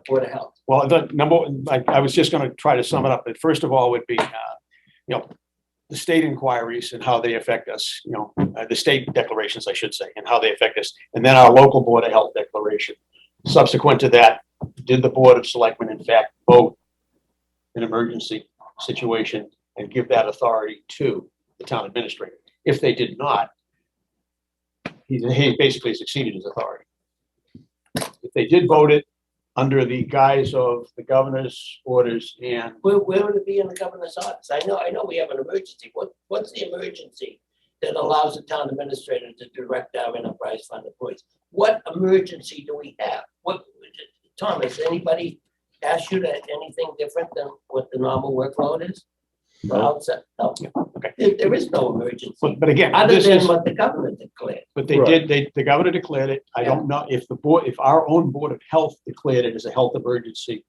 Board of Health? Well, the number, I was just going to try to sum it up. But first of all, would be, the state inquiries and how they affect us. The state declarations, I should say, and how they affect us, and then our local Board of Health declaration. Subsequent to that, did the Board of Selectmen in fact vote an emergency situation and give that authority to the town administrator? If they did not, he basically has exceeded his authority. If they did vote it under the guise of the governor's orders and Where would it be in the governor's office? I know we have an emergency. What's the emergency that allows the town administrator to direct our enterprise fund employees? What emergency do we have? Tom, has anybody asked you that anything different than what the normal workload is? No. No. Okay. There is no emergency. But again, Other this than is what the government declared. but they Right. did. The governor declared it. I don't know if if our own Board of Health declared it as a health emergency.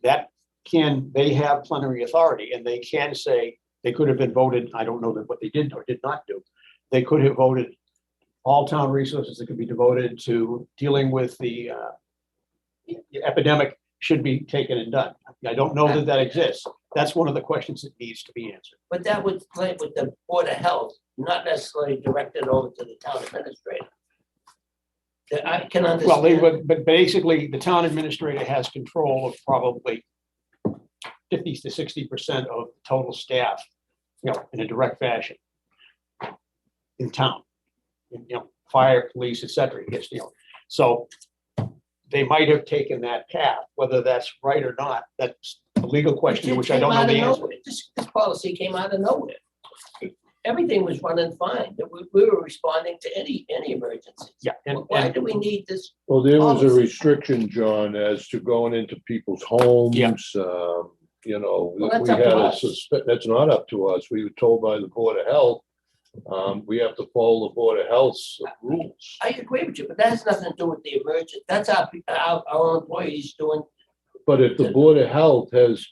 They have plenary authority, and they can say they could have been voted. I don't know that what they did or did not do. They could have voted all town resources that could be devoted to dealing with the epidemic should be taken and done. I don't know that that exists. That's one of the questions that needs to be answered. But that would play with the Board of Health, not necessarily directed over to the town administrator. I can understand. But basically, the town administrator has control of probably 50 to 60% of the total staff, in a direct fashion in town. Fire, police, et cetera. Yes, so they might have taken that path. Whether that's right or not, that's a legal question, which I don't know the answer. This policy came out of nowhere. Everything was running fine. We were responding to any emergency. Yeah. Why do we need this? Well, there was a policy? restriction, John, as to going into people's homes. Yeah. That's We up to had us. that's not up to us. We were told by the Board of Health, we have to follow the Board of Health's rules. I agree with you, but that has nothing to do with the emergency. That's our employees doing. But if the Board of Health has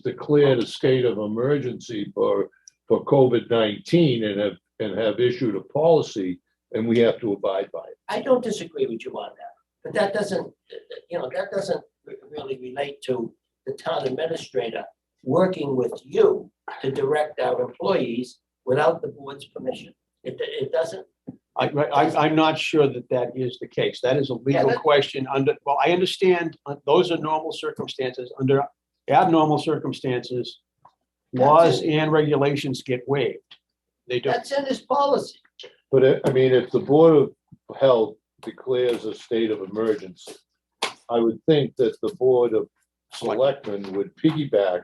declared a state of emergency for COVID-19 and have issued a policy, and we have to abide by it. I don't disagree with you on that, but that doesn't really relate to the town administrator working with you to direct our employees without the board's permission. It doesn't. I'm not sure that is the case. That is a legal question well, I understand those are normal circumstances. Under abnormal circumstances, laws and regulations get waived. They do. That's in this policy. But if the Board of Health declares a state of emergency, I would think that the Board of Selectmen would piggyback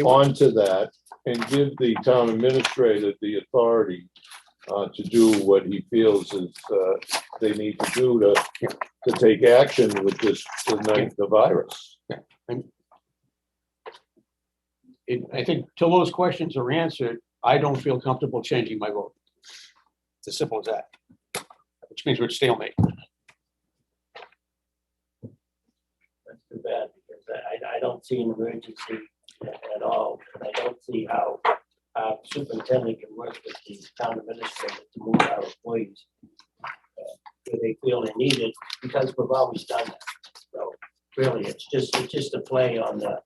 onto that and give the town administrator the authority to do what he feels is they need to do to take action with the virus. I think till those questions are answered, I don't feel comfortable changing my vote. It's as simple as that, which means we're at stalemate. That's too bad, because I don't see an emergency at all. I don't see how our superintendent can work with the town administrator to move our employees where they feel they need it, because we've always done that. So really, it's just a play on the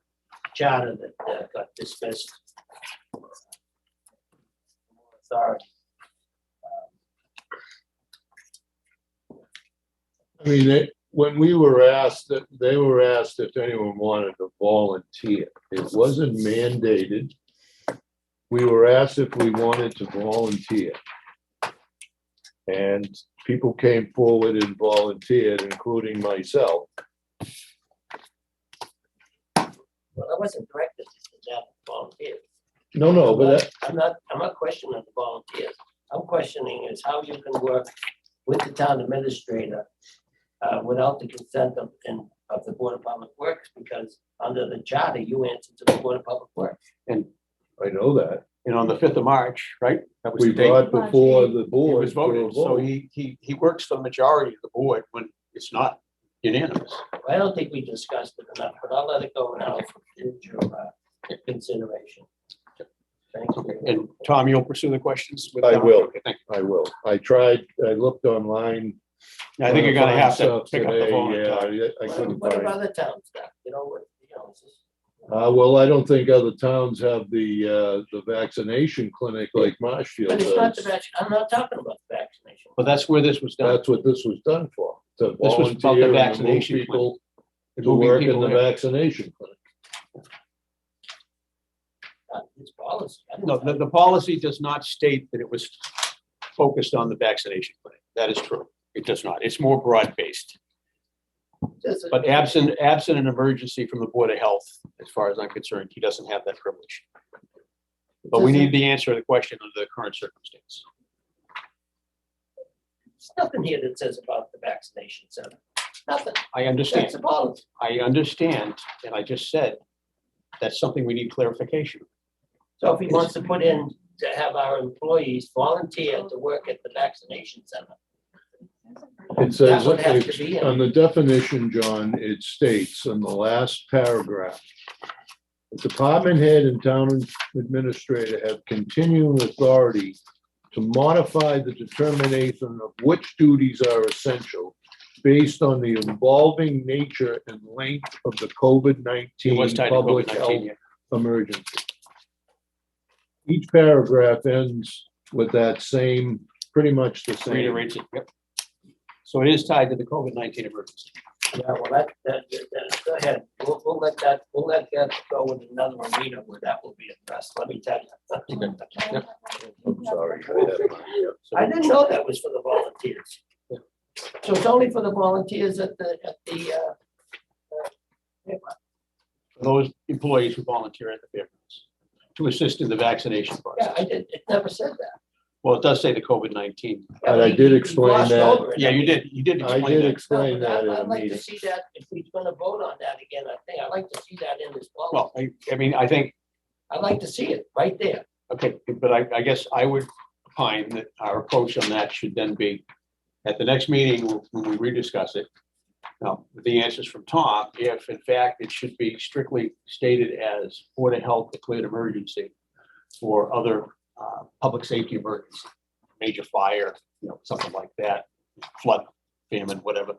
charter that got dismissed. Sorry. When we were asked, they were asked if anyone wanted to volunteer. It wasn't mandated. We were asked if we wanted to volunteer. And people came forward and volunteered, including myself. Well, I wasn't directed to that volunteers. No, but I'm not questioning the volunteers. I'm questioning is how you can work with the town administrator without the consent of the Board of Public Works, because under the charter, you answer to the Board of Public Works. And I know that. on the 5th of March, right? That was We the date. brought before the It board. was for a voted, so vote. he works for the majority of the board when it's not unanimous. I don't think we discussed it enough, but I'll let it go now for future consideration. Thanks. Okay, and Tom, you'll pursue the questions? I will. Okay, thank I will. I looked online I think you're gonna have to Stuff pick up the today, phone and yeah, talk. I couldn't What have find. other towns done? You know, what, you know, it's just. Well, I don't think other towns have the vaccination clinic like Marshfield But it's not the does. I'm not talking about the vaccination. But that's where this was done. That's what this was done for, to This was about the volunteer and to move vaccination people to Moving work in people the in. vaccination clinic. It's policy. I don't No, know. the policy does not state that it was focused on the vaccination clinic. That is true. It does not. It's more broad-based. Just a- But absent an emergency from the Board of Health, as far as I'm concerned, he doesn't have that privilege. But we need the answer to the question under the current circumstance. There's nothing here that says about the vaccination center. Nothing. I That's understand. the policy. I understand, and I just said that's something we need clarification. So if he wants to put in to have our employees volunteer to work at the vaccination center, It says, would have to be in. on the definition, John, it states in the last paragraph, the department head and town administrator have continuing authority to modify the determination of which duties are essential based on the evolving nature and length of the It COVID-19 was tied to public COVID-19. health Yeah. emergency. Each paragraph ends with that same, pretty much the same. Reiterates it. Yep. So it is tied to the COVID-19 emergency. yeah, well, go ahead. We'll let that go with another arena where that will be addressed. Let me tell you. I'm sorry. I had mine, yeah. I didn't know that was for the volunteers. So it's only for the volunteers at the. Those employees who volunteer at the fairgrounds to assist in the vaccination Yeah, process. I did. It never said that. Well, it does say the COVID-19. And I did explain that. Yeah, you did. You did I explain did that. explain that in a I'd like to meeting. see that, if we're gonna vote on that again, I'd like to see that in this policy. Well, I mean, I think, I'd like to see it right there. okay, but I guess I would opine that our approach on that should then be at the next meeting, when we rediscuss it. Now, with the answers from Tom, if in fact it should be strictly stated as Board of Health declared emergency for other public safety emergency, major fire, something like that, flood, famine, whatever,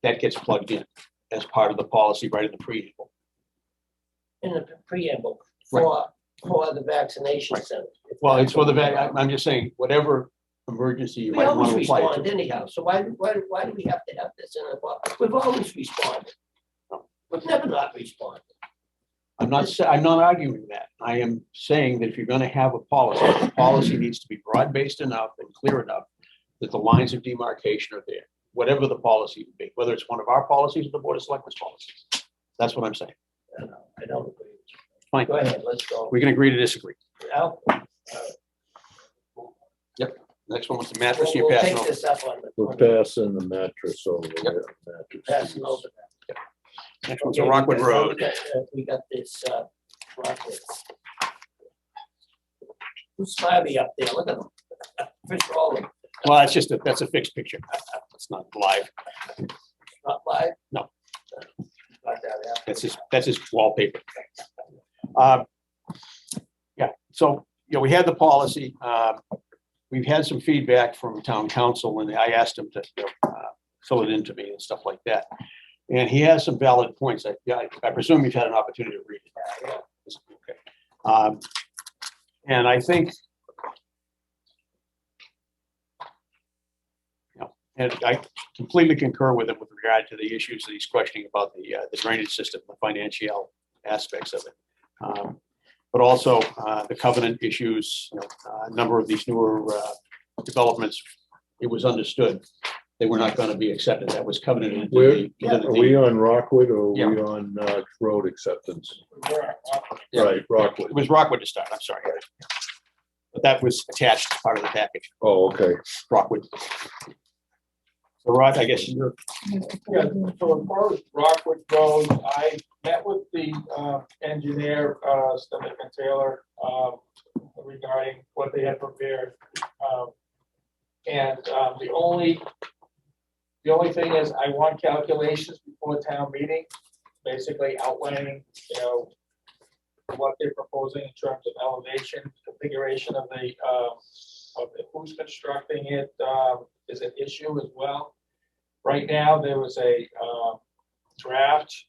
that gets plugged in as part of the policy right in the preamble. In the preamble for the vaccination Right. center. Well, it's for the, I'm just saying, whatever emergency you We might want always to apply it respond to. anyhow, so why do we have to have this in a, we've always responded. We've never not responded. I'm not arguing that. I am saying that if you're gonna have a policy, the policy needs to be broad-based enough and clear enough that the lines of demarcation are there, whatever the policy would be, whether it's one of our policies or the Board of Selectmen's policies. That's what I'm saying. I don't agree with you. Fine. Go ahead, let's go. We can agree to disagree. Al? Next one was the mattress you're We'll passing take over. this up on the. We're passing the mattress over there. Passing over mattresses. that. Next one's Okay, a Rockwood we got- Road. We got this, Rockwood. Who's Smiley up there? Look at him. Fish rolling, Well, that's a fixed picture. It's not live. not live? No. Got that, yeah. That's his wallpaper. Yeah, so, we had the policy. We've had some feedback from town council, and I asked him to fill it in to me and stuff like that. And he has some valid points. I presume you've had an opportunity to read it. Okay. And I think, and I completely concur with him with regard to the issues that he's questioning about the drainage system, the financial aspects of it. But also the covenant issues, a number of these newer developments, it was understood they were not going to be accepted. That was covenanted. Are we on Rockwood or Yeah. are we on road acceptance? Yeah. Right, Rockwood. It was Rockwood to start, I'm sorry. But that was attached as part of the package, Oh, okay. Rockwood. So Rod, I guess you're, Yeah, so as far as Rockwood goes, I met with the engineer, Stomach and Taylor, regarding what they had prepared. And the only thing is I want calculations before town meeting, basically outlining, what they're proposing in terms of elevation, configuration of who's constructing it is an issue as well. Right now, there was a draft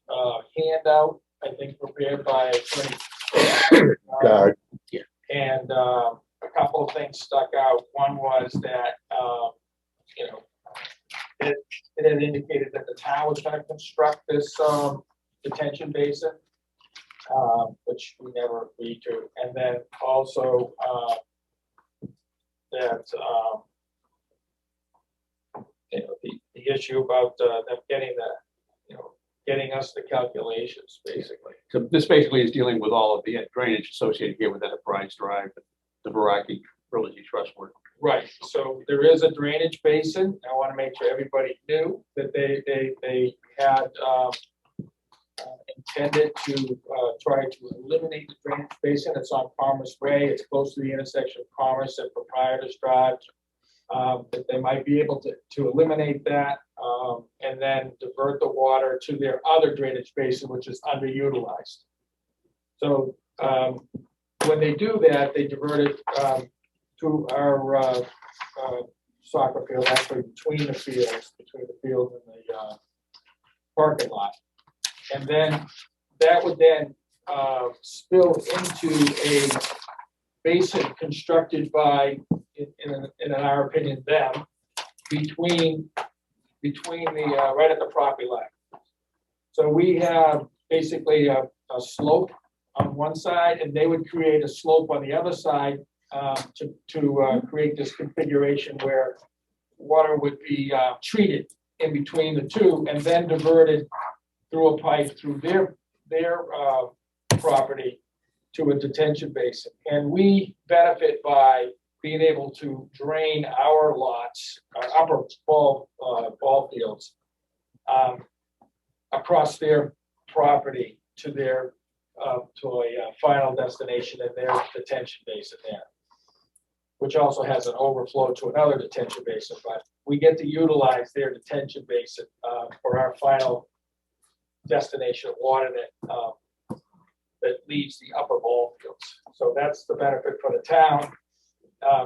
handout, I think, prepared by Attorney Guard. and a couple of things stuck out. One was that, you know, it had indicated that the town was going to construct this detention basin, which we never agreed to. And then also that, you know, the issue about them getting the, you know, getting us the calculations, basically. So this basically is dealing with all of the drainage associated here with Enterprise Drive, the Veraki Trilogy Trust work. Right, so there is a drainage basin. I want to make sure everybody knew that they had intended to try to eliminate the drainage basin. It's on Commerce Way. It's close to the intersection of Commerce and Proprietors Drive. That they might be able to eliminate that and then divert the water to their other drainage basin, which is underutilized. So when they do that, they divert it to our soccer field, actually between the field and the parking lot. And then that would then spill into a basin constructed by, in our opinion, them, between the, right at the property line. So we have basically a slope on one side, and they would create a slope on the other side to create this configuration where water would be treated in between the two and then diverted through a pipe through their property to a detention basin. And we benefit by being able to drain our lots, our upper ball fields, across their property to their to a final destination in their detention basin there, which also has an overflow to another detention basin. But we get to utilize their detention basin for our final destination of water that leaves the upper ball fields. So that's the benefit for the town.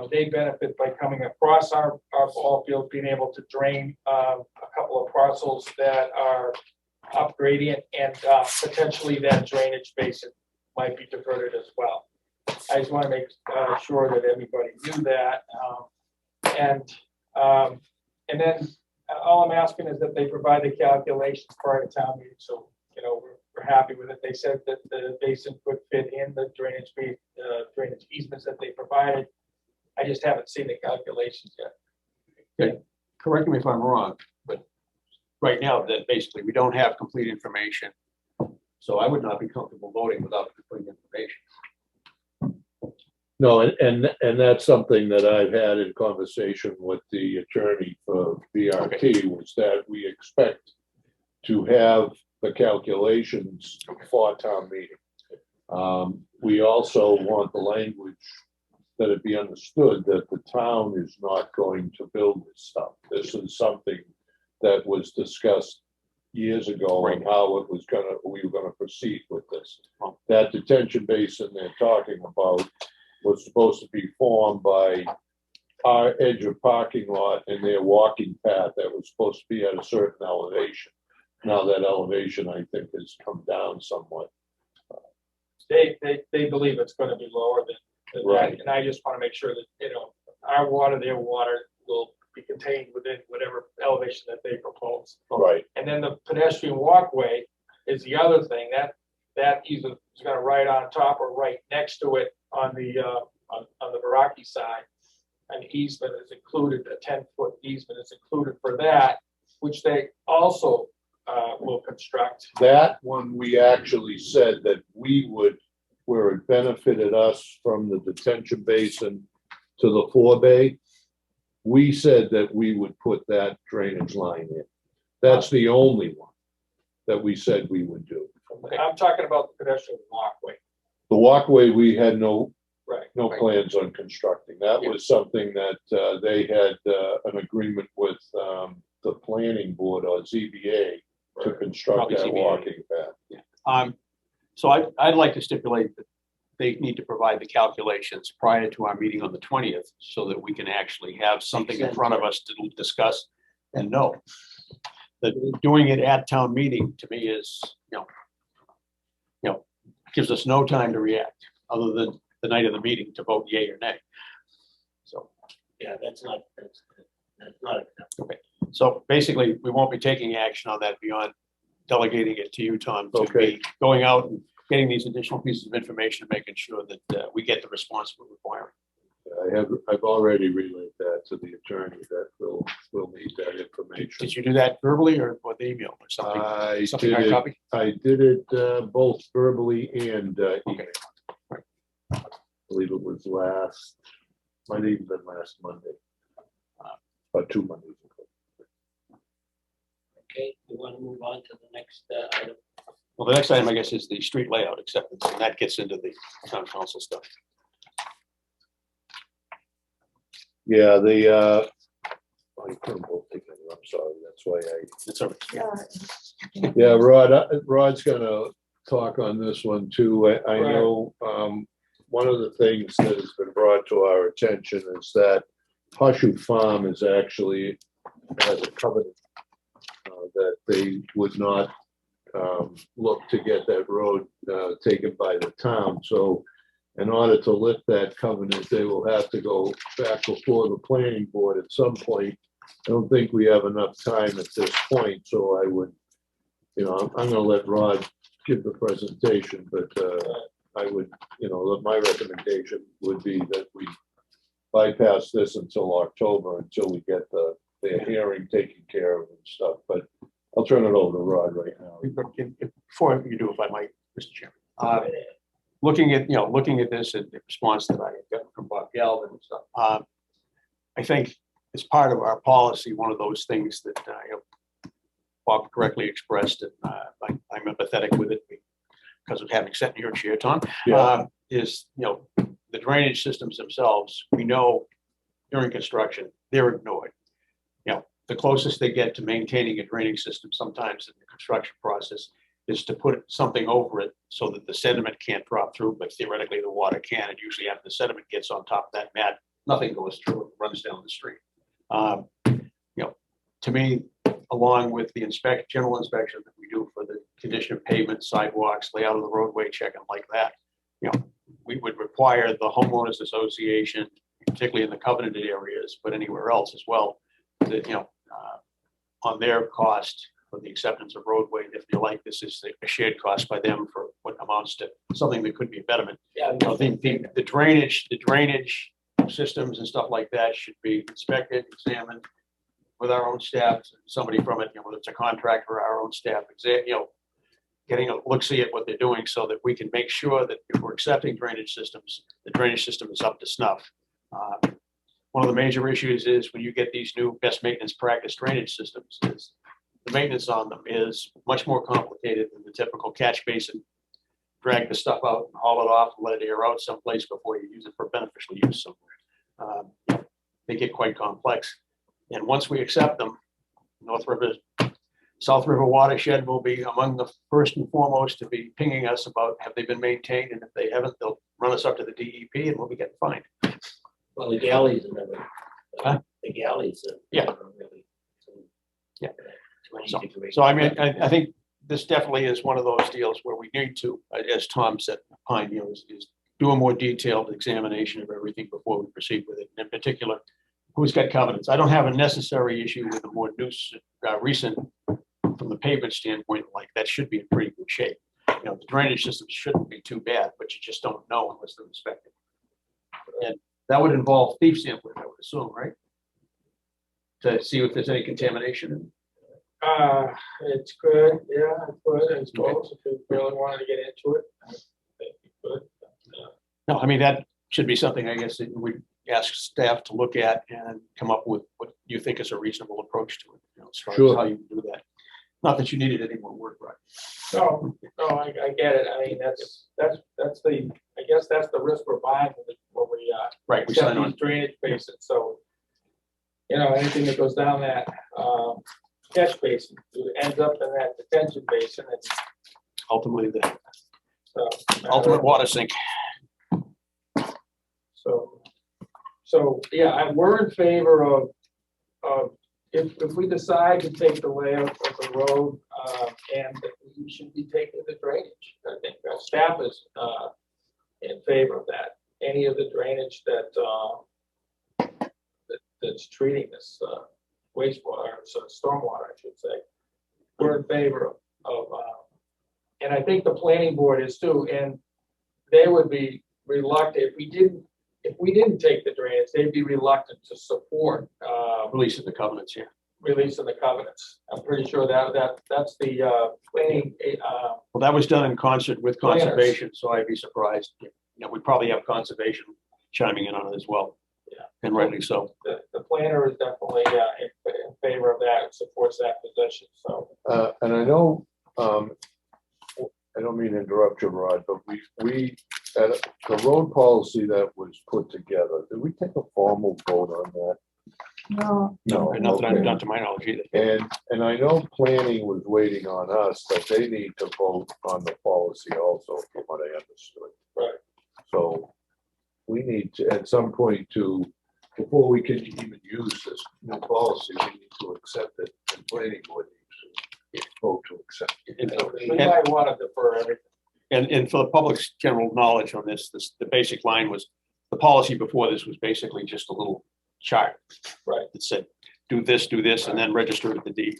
They benefit by coming across our ball field, being able to drain a couple of parcels that are up gradient, and potentially that drainage basin might be diverted as well. I just want to make sure that everybody knew that. And then all I'm asking is that they provide the calculations prior to town meeting. So, you know, we're happy with it. They said that the basin could fit in the drainage easements that they provided. I just haven't seen the calculations yet. Okay. Correct me if I'm wrong, but right now that basically we don't have complete information. So I would not be comfortable voting without complete information. No, and that's something that I've had in conversation with the attorney for VRT, was that we expect to have the calculations for town meeting. We also want the language that it be understood that the town is not going to build this stuff. This is something that was discussed years ago and how it was we were gonna proceed with this. That detention basin they're talking about was supposed to be formed by our edge of parking lot and their walking path that was supposed to be at a certain elevation. Now that elevation, I think, has come down somewhat. They believe it's going to be lower than Right. that, and I just want to make sure that, you know, our water, their water will be contained within whatever elevation that they propose. Right. And then the pedestrian walkway is the other thing that either is going to right on top or right next to it on the Veraki side. An easement is included, a 10-foot easement is included for that, which they also will construct. That one, we actually said that we would, where it benefited us from the detention basin to the forebay, we said that we would put that drainage line in. That's the only one that we said we would do. I'm talking about the pedestrian walkway. The walkway, we had no Right. plans on constructing. That was something that they had an agreement with the planning board or ZBA to construct Probably that ZBA. walking path. So I'd like to stipulate that they need to provide the calculations prior to our meeting on the 20th so that we can actually have something in front of us to discuss and know. That doing it at town meeting to me is, gives us no time to react other than the night of the meeting to vote yay or nay. So, Yeah, that's not acceptable. okay. So basically, we won't be taking action on that beyond delegating it to you, Tom, to Okay. be going out and getting these additional pieces of information, making sure that we get the response we're requiring. I've already relayed that to the attorney that we'll need that information. Did you do that verbally or with email or something? I Something did hard it, copy? I did it both verbally and email. Okay. Right. I believe it was might have even been last Monday. About 2 Mondays ago. Okay, we want to move on to the next item. Well, the next item, I guess, is the street layout acceptance, and that gets into the town council stuff. Yeah, I couldn't both take it. I'm sorry, that's why It's over. Yeah. yeah, Rod's gonna talk on this one too. I Right. know, one of the things that has been brought to our attention is that Hushu Farm is actually has a covenant that they would not look to get that road taken by the town. So in order to lift that covenant, they will have to go back before the planning board at some point. I don't think we have enough time at this point, so I would, I'm gonna let Rod give the presentation, but I would, my recommendation would be that we bypass this until October, until we get the hearing taken care of and stuff, but I'll turn it over to Rod right now. Before you do, if I might, Mr. Chairman. Looking at this and the response that I got from Bob Galvin and stuff, I think as part of our policy, one of those things that Bob correctly expressed, and I'm empathetic with it because of having sat in your chair, Tom, Yeah. is, the drainage systems themselves, we know during construction, they're ignored. The closest they get to maintaining a drainage system sometimes in the construction process is to put something over it so that the sediment can't drop through, but theoretically the water can. And usually after the sediment gets on top of that mat, nothing goes through, it runs down the street. To me, along with the general inspection that we do for the condition of pavement, sidewalks, layout of the roadway, checking like that, we would require the homeowners association, particularly in the covenanted areas, but anywhere else as well, that, on their cost for the acceptance of roadway, if you like, this is a shared cost by them for what amounts to something that could be a betterment. Yeah, The drainage systems and stuff like that should be inspected, examined with our own staff, somebody from it, whether it's a contractor or our own staff, getting a look-see at what they're doing so that we can make sure that if we're accepting drainage systems, the drainage system is up to snuff. One of the major issues is when you get these new best maintenance practice drainage systems is the maintenance on them is much more complicated than the typical catch basin. Drag the stuff out and haul it off and let it air out someplace before you use it for beneficial use somewhere. They get quite complex. And once we accept them, South River Watershed will be among the first and foremost to be pinging us about have they been maintained, and if they haven't, they'll run us up to the DEP and we'll be getting fined. well, the galleys and everything. Huh? The galleys. Yeah. Really. Yeah. 20 degrees. So I mean, I think this definitely is one of those deals where we need to, as Tom said, is do a more detailed examination of everything before we proceed with it. And in particular, who's got covenants. I don't have a necessary issue with the more recent, from the pavement standpoint, like that should be in pretty good shape. The drainage system shouldn't be too bad, but you just don't know unless they're inspected. And that would involve thief sampling, I would assume, right? To see if there's any contamination. It's good, yeah, it's good, I suppose, if you really wanted to get into it, I think you could. No, I mean, that should be something, I guess, that we ask staff to look at and come up with what you think is a reasonable approach to it, as far as Sure. how you do that. Not that you needed any more work, right? No, I get it, I mean, that's the, I guess that's the risk we're buying when we Right, we accept sign on. these drainage basins, so, anything that goes down that, catch basin, it ends up in that detention basin, and Ultimately, the so. ultimate water sink. So, yeah, we're in favor of, if we decide to take the layout of the road, and that we should be taking the drainage. I think our staff is, in favor of that. Any of the drainage that's treating this, wastewater, so stormwater, I should say. We're in favor of, and I think the planning board is too, and they would be reluctant, if we didn't take the drainage, they'd be reluctant to support, Releasing the covenants here. releasing the covenants. I'm pretty sure that's the, planning, Well, that was done in concert with Planners. conservation, so I'd be surprised. You know, we probably have conservation chiming in on it as well. Yeah. And rightly so. the planner is definitely, in favor of that, and supports that position, so. And I know, I don't mean to interrupt you, Rod, but we, at the road policy that was put together, did we take a formal vote on that? No, No. Not that I've okay. done to my knowledge either. And I know planning was waiting on us, that they need to vote on the policy also, from what I understood. Right. So we need to, at some point before we can even use this new policy, we need to accept it, and planning board needs to vote to accept it. We might want to defer everything. And for the public's general knowledge on this, the basic line was, the policy before this was basically just a little chart. Right. That said, do this, and then register at the deed.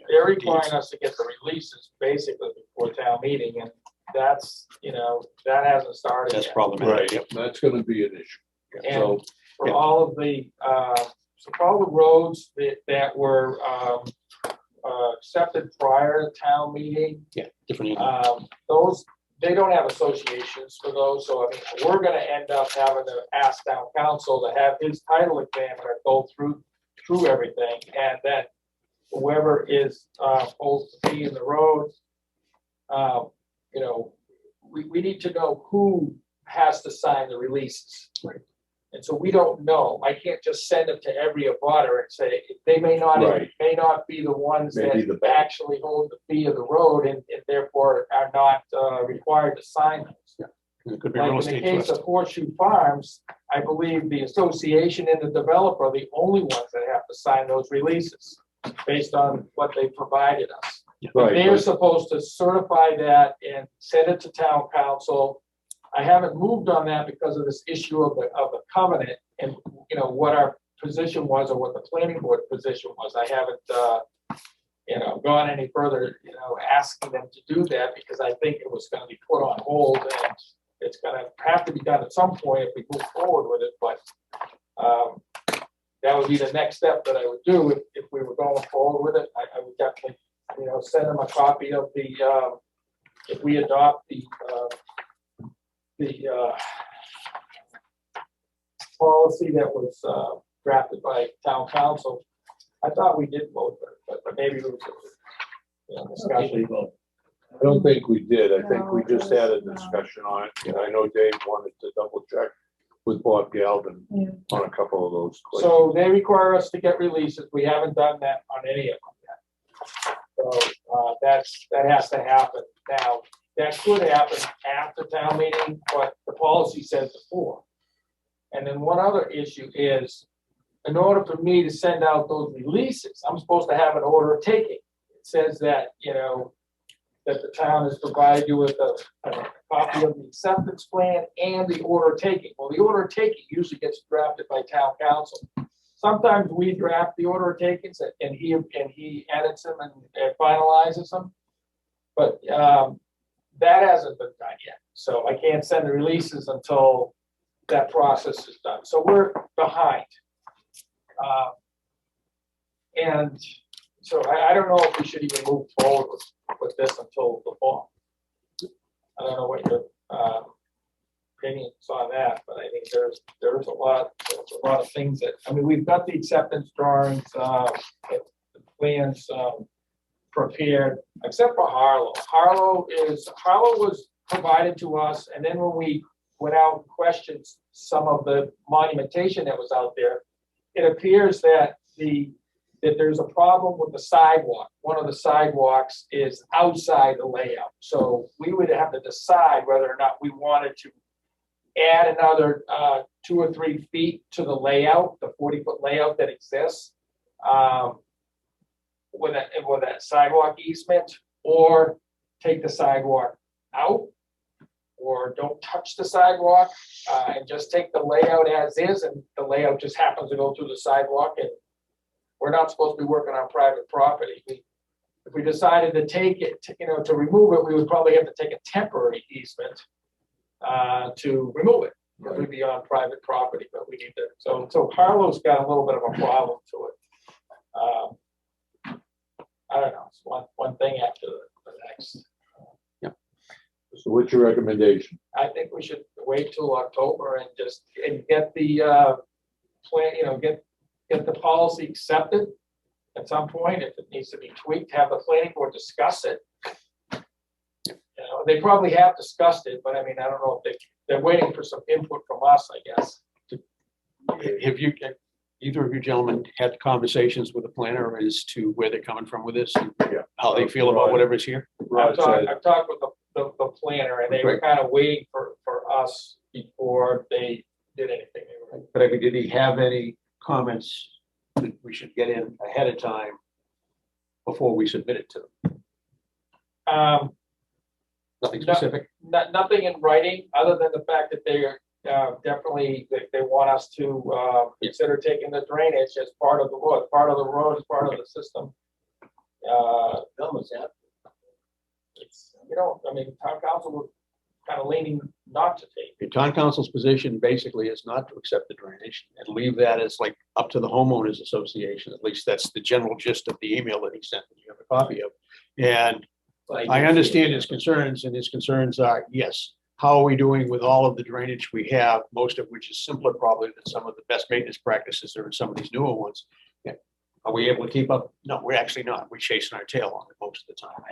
They're requiring us to get the releases basically before town meeting, and that's, that hasn't started That's yet. problematic. Right, that's gonna be an issue. And So, for yeah. all of the, so for all the roads that were, accepted prior to town meeting, Yeah, different. those, they don't have associations for those, so I mean, we're gonna end up having to ask town council to have his title examiner go through everything, and then whoever is, supposed to be in the road, we need to know who has to sign the releases. Right. And so we don't know. I can't just send it to every abutter and say, they may not, Right. may not be the ones Maybe the that bank. actually hold the fee of the road and therefore are not, required to sign those. It could be a Like real in the estate case trust. of Horseshoe Farms, I believe the association and the developer are the only ones that have to sign those releases based on what they provided us. right, They're but- supposed to certify that and send it to town council. I haven't moved on that because of this issue of the covenant and, what our position was or what the planning board position was. I haven't, gone any further, asking them to do that because I think it was gonna be put on hold and it's gonna have to be done at some point if we move forward with it, but, that would be the next step that I would do if we were going forward with it. I would definitely, send them a copy of the, if we adopt the policy that was drafted by town council. I thought we did vote, but maybe it was discussion. I don't think we did. I think we just had a discussion on it. And I know Dave wanted to double check with Bob Galvin Yeah. on a couple of those. So they require us to get releases. We haven't done that on any of them yet. So that has to happen. Now, that could happen after town meeting, but the policy says before. And then one other issue is, in order for me to send out those releases, I'm supposed to have an order of taking. It says that, that the town has provided you with a copy of the acceptance plan and the order of taking. Well, the order of taking usually gets drafted by town council. Sometimes we draft the order of takings and he edits them and finalizes them. But that hasn't been done yet. So I can't send the releases until that process is done. So we're behind. And so I don't know if we should even move forward with this until the fall. I don't know what your opinions on that, but I think there's a lot of things that, we've got the acceptance drawings, the plans prepared, except for Harlow. Harlow was provided to us, and then when we went out and questioned some of the monumentation that was out there, it appears that there's a problem with the sidewalk. One of the sidewalks is outside the layout. So we would have to decide whether or not we wanted to add another 2 or 3 feet to the layout, the 40-foot layout that exists, with that sidewalk easement, or take the sidewalk out, or don't touch the sidewalk, and just take the layout as is, and the layout just happens to go through the sidewalk, and we're not supposed to be working on private property. If we decided to take it, to remove it, we would probably have to take a temporary easement to remove it, because we'd be on private property, but we need to, so Harlow's got a little bit of a problem to it. I don't know, it's one thing after the next. So what's your recommendation? I think we should wait till October and get the plan, get the policy accepted at some point. If it needs to be tweaked, have the planning board discuss it. They probably have discussed it, but I mean, I don't know if they're waiting for some input from us, I guess. Have you, either of you gentlemen had conversations with the planner as to where they're coming from with this? And how they feel about whatever's here? I've talked with the planner, and they were kind of waiting for us before they did anything. But I mean, did he have any comments that we should get in ahead of time before we submit it to them? Nothing specific? Nothing in writing, other than the fact that they are definitely, they want us to consider taking the drainage as part of the road, part of the system. Almost have. It's, I mean, town council was kind of leaning not to take. The town council's position basically is not to accept the drainage and leave that as like up to the homeowners association. At least that's the general gist of the email that he sent, that you have a copy of. And I understand his concerns, and his concerns are, yes, how are we doing with all of the drainage we have, most of which is simpler probably than some of the best maintenance practices that are in some of these newer ones. Are we able to keep up? No, we're actually not. We're chasing our tail on it most of the time.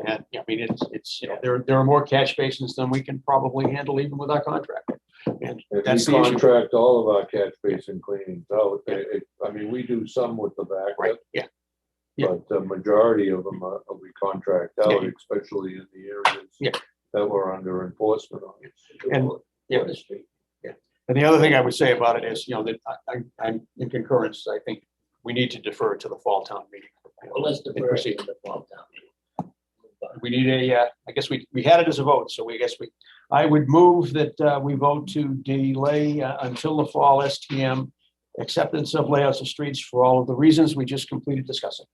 And I mean, it's there are more catch basins than we can probably handle even with our contract. And that's we the issue. contract all of our catch basin cleanings out. I mean, we do some with the back. Right, yeah. But the majority of them we contract out, especially in the areas that we're under enforcement on. And and the other thing I would say about it is, that I'm in concurrence. I think we need to defer to the fall town meeting. Well, let's defer to the fall town meeting. We need I guess we had it as a vote, so I would move that we vote to delay until the fall STM acceptance of layouts of streets for all of the reasons we just completed discussing.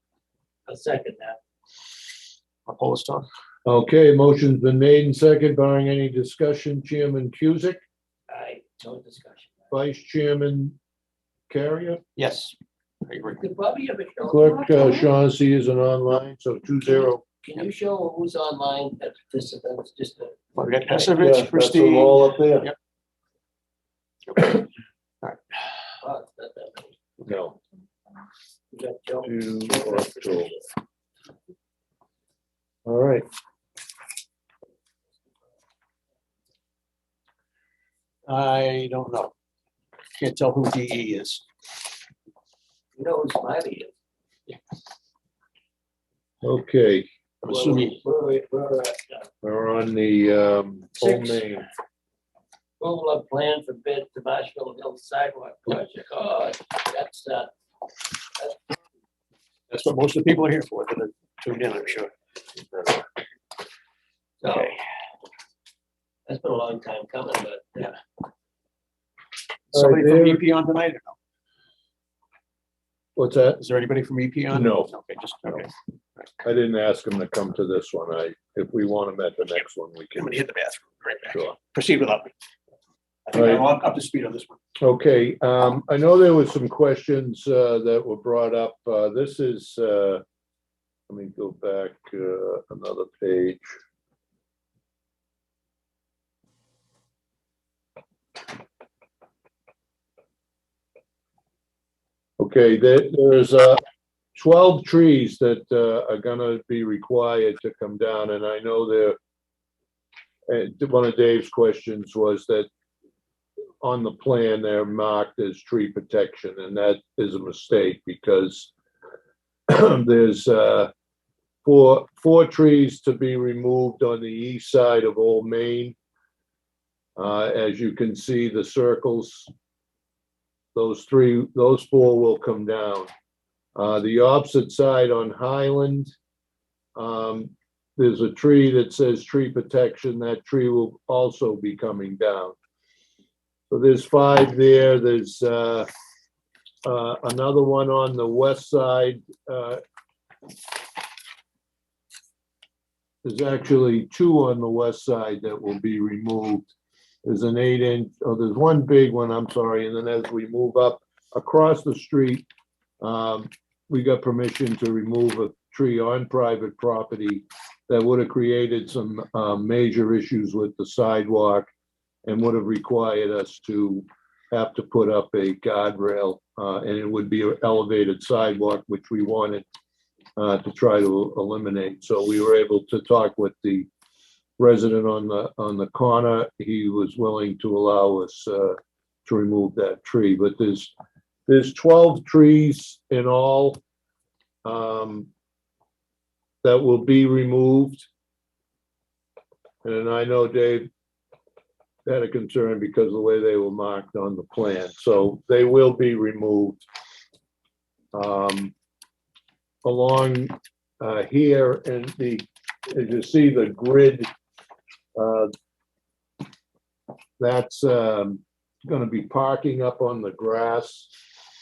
I'll second that. Opposed, Tom? Okay, motion's been made and second, barring any discussion. Chairman Cusick, No discussion. Vice Chairman Carrier, Yes, I agree. Could Bobby have a show? Clerk Shaughnessy isn't online, so 2-0. Can you show who's online at participants, just to? Well, we got Yeah, Pesevich, that's Christine. all up there. Yep. Oh, it's not that many. No. You got Joe. 2 October. All right. I don't know. Can't tell who DE is. You know who Smiley is? Okay, I'm assuming. We're at, we're on the home main. approval of plan for bid to Marshfield Hill sidewalk project. Oh, that's That's what most of the people are here for, that are tuned in, I'm sure. so, Okay. that's been a long time coming, but Somebody All right, from EP on tonight or no? What's that? Is there anybody from EP on? No. Okay, just, okay. I didn't ask him to come to this one. If we want him at the next one, we I'm can. gonna hit the bathroom right back. Sure. Proceed without me. I think Right. I'm up to speed on this one. Okay, I know there was some questions that were brought up. This is, let me go back another page. Okay, there's 12 trees that are gonna be required to come down, and I know one of Dave's questions was that on the plan, they're marked as tree protection, and that is a mistake because there's four trees to be removed on the east side of Old Main. As you can see, the circles, those four will come down. The opposite side on Highland, there's a tree that says tree protection. That tree will also be coming down. So there's 5 there. There's another one on the west side. There's actually 2 on the west side that will be removed. There's an 8-inch, there's one big one, I'm sorry. And then as we move up across the street, we got permission to remove a tree on private property that would have created some major issues with the sidewalk and would have required us to have to put up a guardrail, and it would be an elevated sidewalk, which we wanted to try to eliminate. So we were able to talk with the resident on the corner. He was willing to allow us to remove that tree, but there's 12 trees in all that will be removed. And I know Dave had a concern because of the way they were marked on the plan. So they will be removed. Along here, and as you see the grid, that's going to be parking up on the grass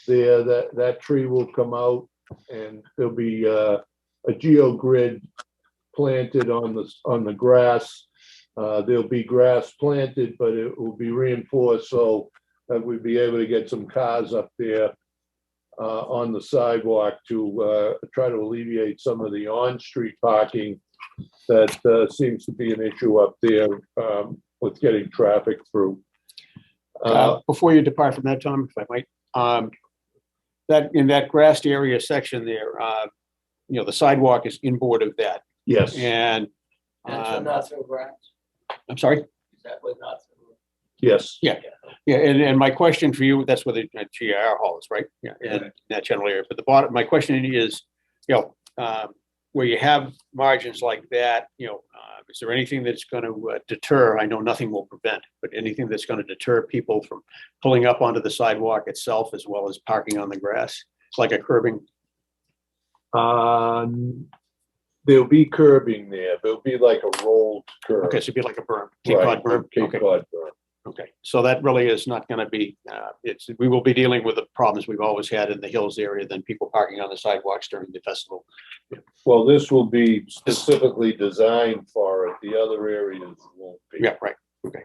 there. That tree will come out, and there'll be a geogrid planted on the grass. There'll be grass planted, but it will be reinforced so that we'd be able to get some cars up there on the sidewalk to try to alleviate some of the on-street parking that seems to be an issue up there with getting traffic through. Before you depart from that, Tom, if I might, that in that grassed area section there, the sidewalk is inboard of that. Yes. And That's not through grass. I'm sorry? Is that what not through? Yes. Yeah. Yeah. And my question for you, that's where the GIR hall is, right? Yeah. In that general area. But the bottom, my question is, where you have margins like that, is there anything that's going to deter? I know nothing will prevent, but anything that's going to deter people from pulling up onto the sidewalk itself as well as parking on the grass? It's like a curbing. There'll be curbing there. There'll be like a rolled curb. Okay, so it'd be like a berm, Cape Cod berm. Cape Cod berm. Okay, so that really is not going to be. We will be dealing with the problems we've always had in the hills area, than people parking on the sidewalks during the festival. Well, this will be specifically designed for it. The other areas won't be. Yeah, right. Okay.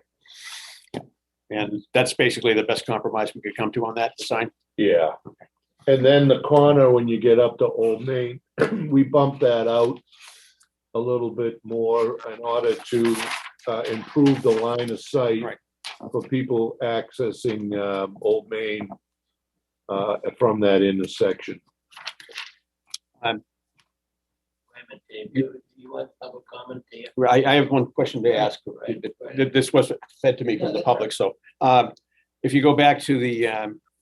And that's basically the best compromise we could come to on that design. Yeah. Okay. And then the corner, when you get up to Old Main, we bumped that out a little bit more in order to improve the line of sight. Right. For people accessing Old Main from that intersection. Wait a minute, Dave, you want public comment there? I have one question to ask. Right. This was fed to me from the public. So if you go back to the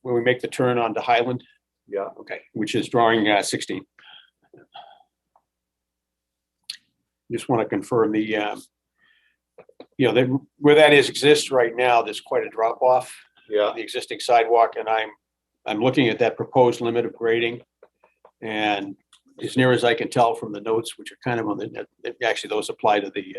where we make the turn onto Highland. Yeah. Okay, which is drawing 16. Just want to confirm the where that exists right now, there's quite a drop off. Yeah. The existing sidewalk, and I'm looking at that proposed limit of grading, and as near as I can tell from the notes, which are kind of on the actually those apply to the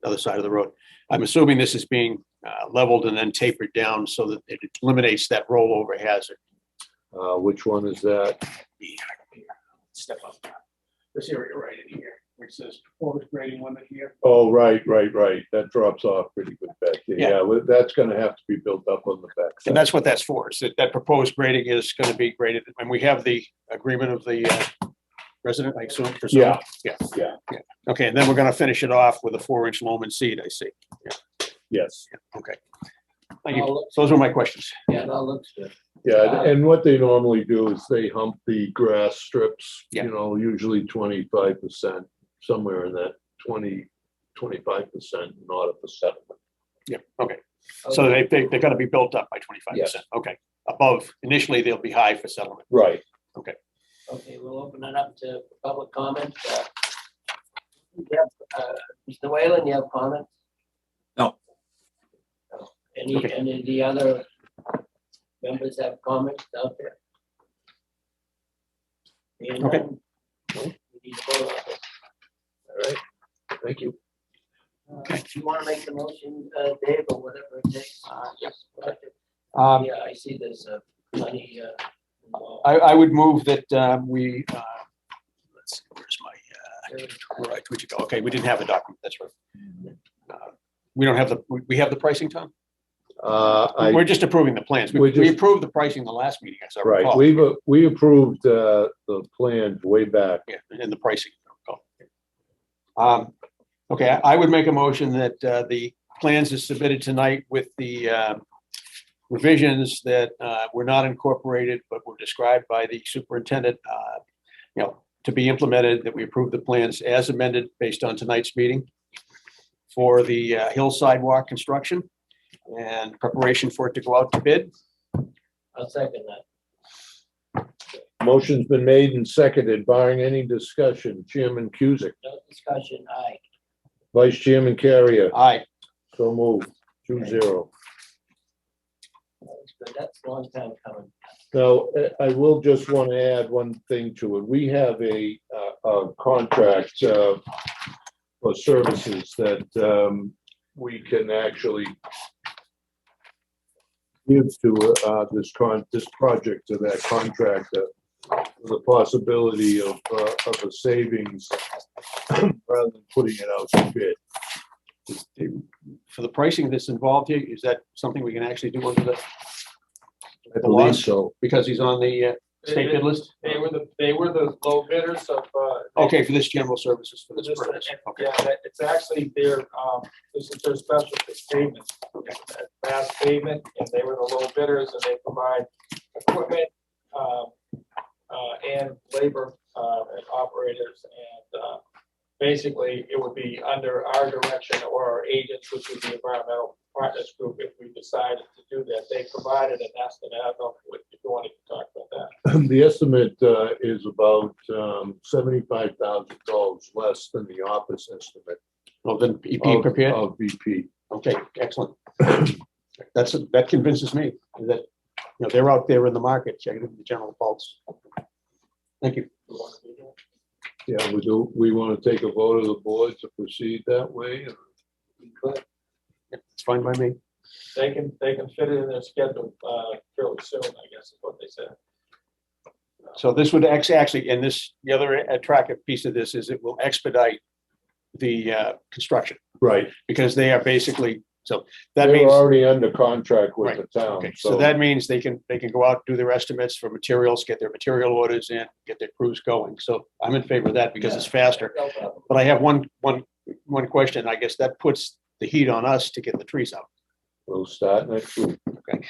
other side of the road. I'm assuming this is being leveled and then tapered down so that it eliminates that rollover hazard. Which one is that? Step up. This area right in here, which says proposed grading limit here. Oh, right. That drops off pretty good back there. Yeah, that's going to have to be built up on the back side. And that's what that's for. Is that proposed grading is going to be graded, and we have the agreement of the resident, I assume. Yeah. Okay, and then we're going to finish it off with a 4-inch loam and seed, I see. Yes. Okay. Thank you. Those were my questions. Yeah, that looks good. Yeah, and what they normally do is they hump the grass strips, Yeah. Usually 25%, somewhere in that 20, 25% in order for settlement. Yeah, okay. So they're going to be built up by 25%. Yes. Okay. Above, initially, they'll be high for settlement. Right. Okay. Okay, we'll open it up to public comment. Mr. Whalen, you have comments? No. Okay. Any of the other members have comments out there? Seeing Okay. none, we need to vote on this. All right, thank you. Do you want to make the motion, Dave, or whatever it takes? Yes. Yeah, I see there's plenty. Involved. I would move that we, let's see, where's my, right, where'd you go? Okay, we didn't have the document, that's right. We don't have we have the pricing, Tom? We're just approving the plans. We approved the pricing the last meeting, as I recall. Right, we approved the plans way back. Yeah, and the pricing. Okay, I would make a motion that the plans is submitted tonight with the revisions that were not incorporated, but were described by the superintendent, to be implemented, that we approve the plans as amended based on tonight's meeting for the hill sidewalk construction and preparation for it to go out to bid. I'll second that. Motion's been made and seconded, barring any discussion. Chairman Cusick, No discussion, aye. Vice Chairman Carrier, Aye. so moved, 2-0. That's good. That's a long time coming. Now, I will just want to add one thing to it. We have a contract for services that we can actually give to this project, to that contractor, the possibility of a savings rather than putting it out to bid. For the pricing that's involved here, is that something we can actually do under the I believe laws? so. Because he's on the state bid list? They were the low bidders of. Okay, for this general services, for this This- purpose. Okay. Yeah, it's actually this is their specialty pavement. Mass pavement, and they were the low bidders, and they provide equipment, and labor, and operators, and, basically, it would be under our direction or our agents, which would be Environmental Partners Group, if we decided to do that. They provided an estimate. I don't know if you wanted to talk about that. The estimate is about $75,000 less than the office estimate. Well, then EP prepared? Of BP. Okay, excellent. That convinces me that, they're out there in the market checking the general pulse. Thank you. Yeah, we want to take a vote of the board to proceed that way. It's fine by me. They can fit it in their schedule, fairly soon, I guess is what they said. So this would actually, and the other attractive piece of this is it will expedite the construction, Right. because they are basically, so that They're means. already under contract with Right, the town. Okay, so that means they can go out, do their estimates for materials, get their material orders in, get their crews going. So I'm in favor of that because it's faster. No problem. But I have one question. I guess that puts the heat on us to get the trees out. We'll start next week. Okay.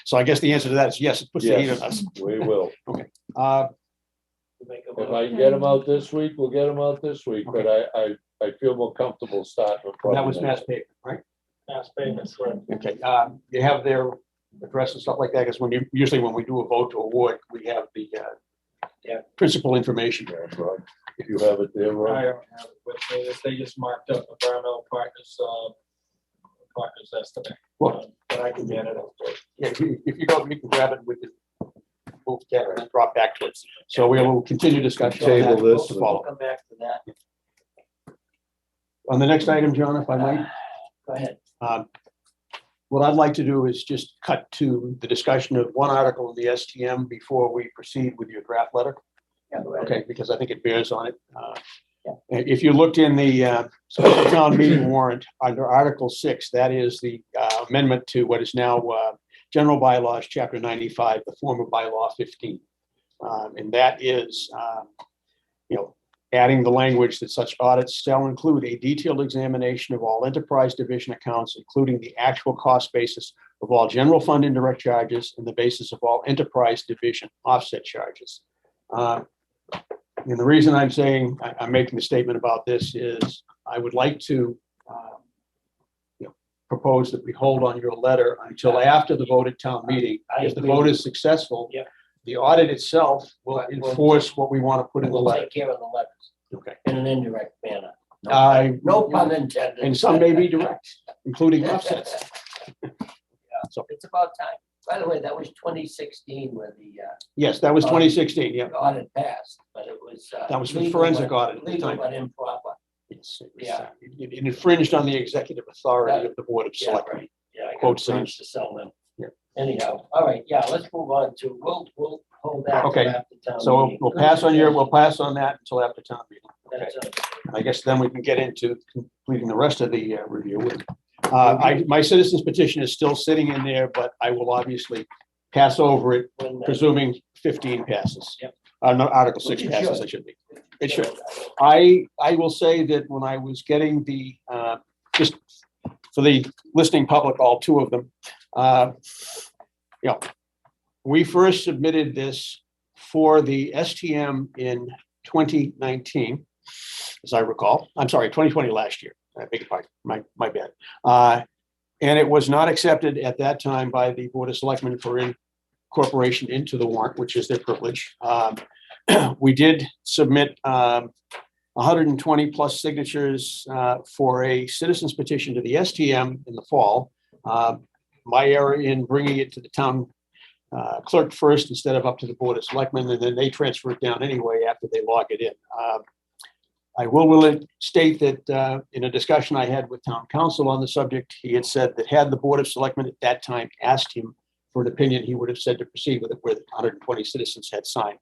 So I guess the answer to that is yes, it puts the heat on Yes, us. we will. Make a If I motion. can get them out this week, we'll get them out this week, but I feel more comfortable starting. That was mass pavement, right? Mass payments, right? Okay, you have their address and stuff like that, because usually when we do a vote to award, we have the principal information. Yeah, Rob, if you have it there, I Rob. don't have it with me. They just marked up Environmental Partners estimate. Well, But I can get it. Yeah, if you don't, we can grab it, we can move that and then drop back to it. So we will continue discussion. on that. Table this. We'll We'll follow. come back to that. On the next item, John, if I might. Go ahead. What I'd like to do is just cut to the discussion of one article in the STM before we proceed with your draft letter. Yeah, go ahead. Okay, because I think it bears on it. If you looked in the special town meeting warrant under Article 6, that is the amendment to what is now General Bylaws, Chapter 95, the former Bylaw 15. And that is, adding the language that such audits shall include a detailed examination of all enterprise division accounts, including the actual cost basis of all general fund indirect charges and the basis of all enterprise division offset charges. And the reason I'm saying, I'm making a statement about this is I would like to propose that we hold on your letter until after the vote at town meeting. I If the agree. vote is successful, Yeah. the audit itself will Right, we'll- enforce what we want to put in the We'll letter. take care of the letters Okay. in an indirect manner. I- No pun intended. And some may be direct. including offsets. So, It's about time. By the way, that was 2016 where the yes, that was 2016, yeah. audit passed, but it was. That was the legal forensic but- audit at the Legal time. but improper. Yes, it was, Yeah. It infringed on the executive authority of the Board of Yeah, Selectmen. right. Yeah, I Quote got plans signs. to sell them. Yeah. Anyhow, all right, yeah, let's move on to, we'll hold that. till Okay, after town So meeting. we'll pass on we'll pass on that until after town meeting. Okay. That's, I guess then we can get into completing the rest of the review. My citizens petition is still sitting in there, but I will obviously pass over it, when, presuming 15 passes. Yep. No, Article 6 Which it passes, should. it should be. It should. I will say that when I was getting the, just for the listening public, all two of them, we first submitted this for the STM in 2019, as I recall. I'm sorry, 2020 last year. I beg your pardon, my bad. And it was not accepted at that time by the Board of Selectmen for incorporation into the warrant, which is their privilege. We did submit 120 plus signatures for a citizens petition to the STM in the fall. My error in bringing it to the town clerk first instead of up to the Board of Selectmen, and then they transfer it down anyway after they log it in. I will state that in a discussion I had with town council on the subject, he had said that had the Board of Selectmen at that time asked him for an opinion, he would have said to proceed with it where 120 citizens had signed.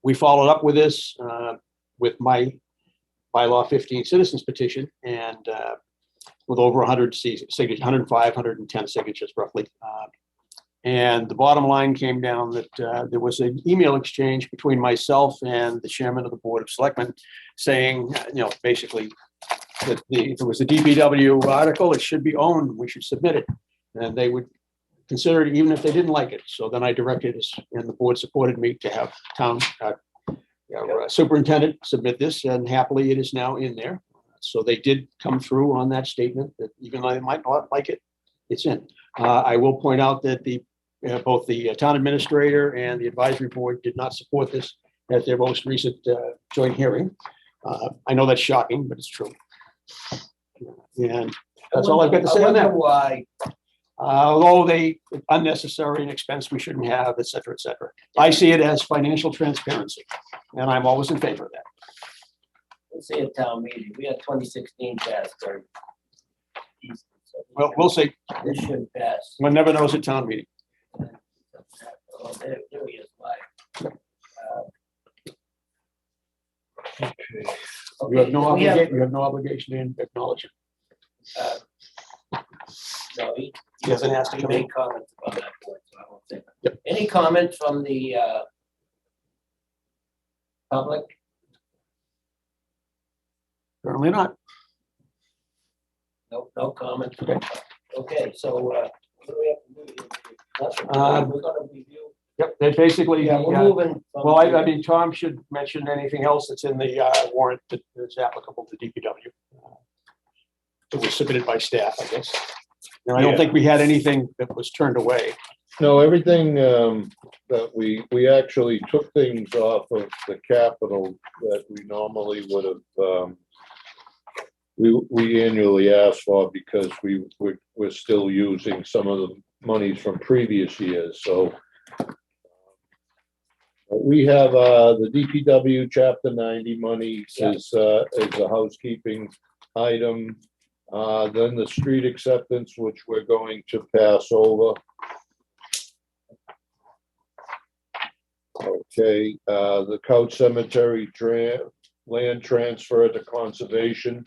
We followed up with this with my bylaw 15 citizens petition, and with over 100 signatures, 105, 110 signatures roughly. And the bottom line came down that there was an email exchange between myself and the chairman of the Board of Selectmen saying, basically that if it was a DPW article, it should be owned, we should submit it. And they would consider it even if they didn't like it. So then I directed us, and the board supported me to have town superintendent submit this, and happily it is now in there. So they did come through on that statement that even though they might not like it, it's in. I will point out that both the town administrator and the advisory board did not support this at their most recent joint hearing. I know that's shocking, but it's true. And that's all I've got to say on that. Why? Although they unnecessary and expense we shouldn't have, et cetera, et cetera. I see it as financial transparency, and I'm always in favor of that. Let's see a town meeting. We had 2016 passed. Or Well, we'll see. this should pass. One never knows at town meeting. Oh, there he is. Live. You have no we have- obligation, you have no obligation to acknowledge it. No, he He hasn't asked to he come in. made comments about that point, so I won't say. Yep. Any comment from the public? Certainly not. No comment. Okay. Okay, so what do we have to do? Nothing. We're gonna review. Yep, they basically, Yeah, we're moving. from well, I the- mean, Tom should mention anything else that's in the warrant that is applicable to DPW. It was submitted by staff, I guess. And I don't think we had anything that was turned away. No, everything that we actually took things off of the capital that we normally would have, we annually ask for because we're still using some of the monies from previous years, so. We have the DPW Chapter 90 money is a housekeeping item. Then the street acceptance, which we're going to pass over. Okay, the Couch Cemetery land transfer to conservation.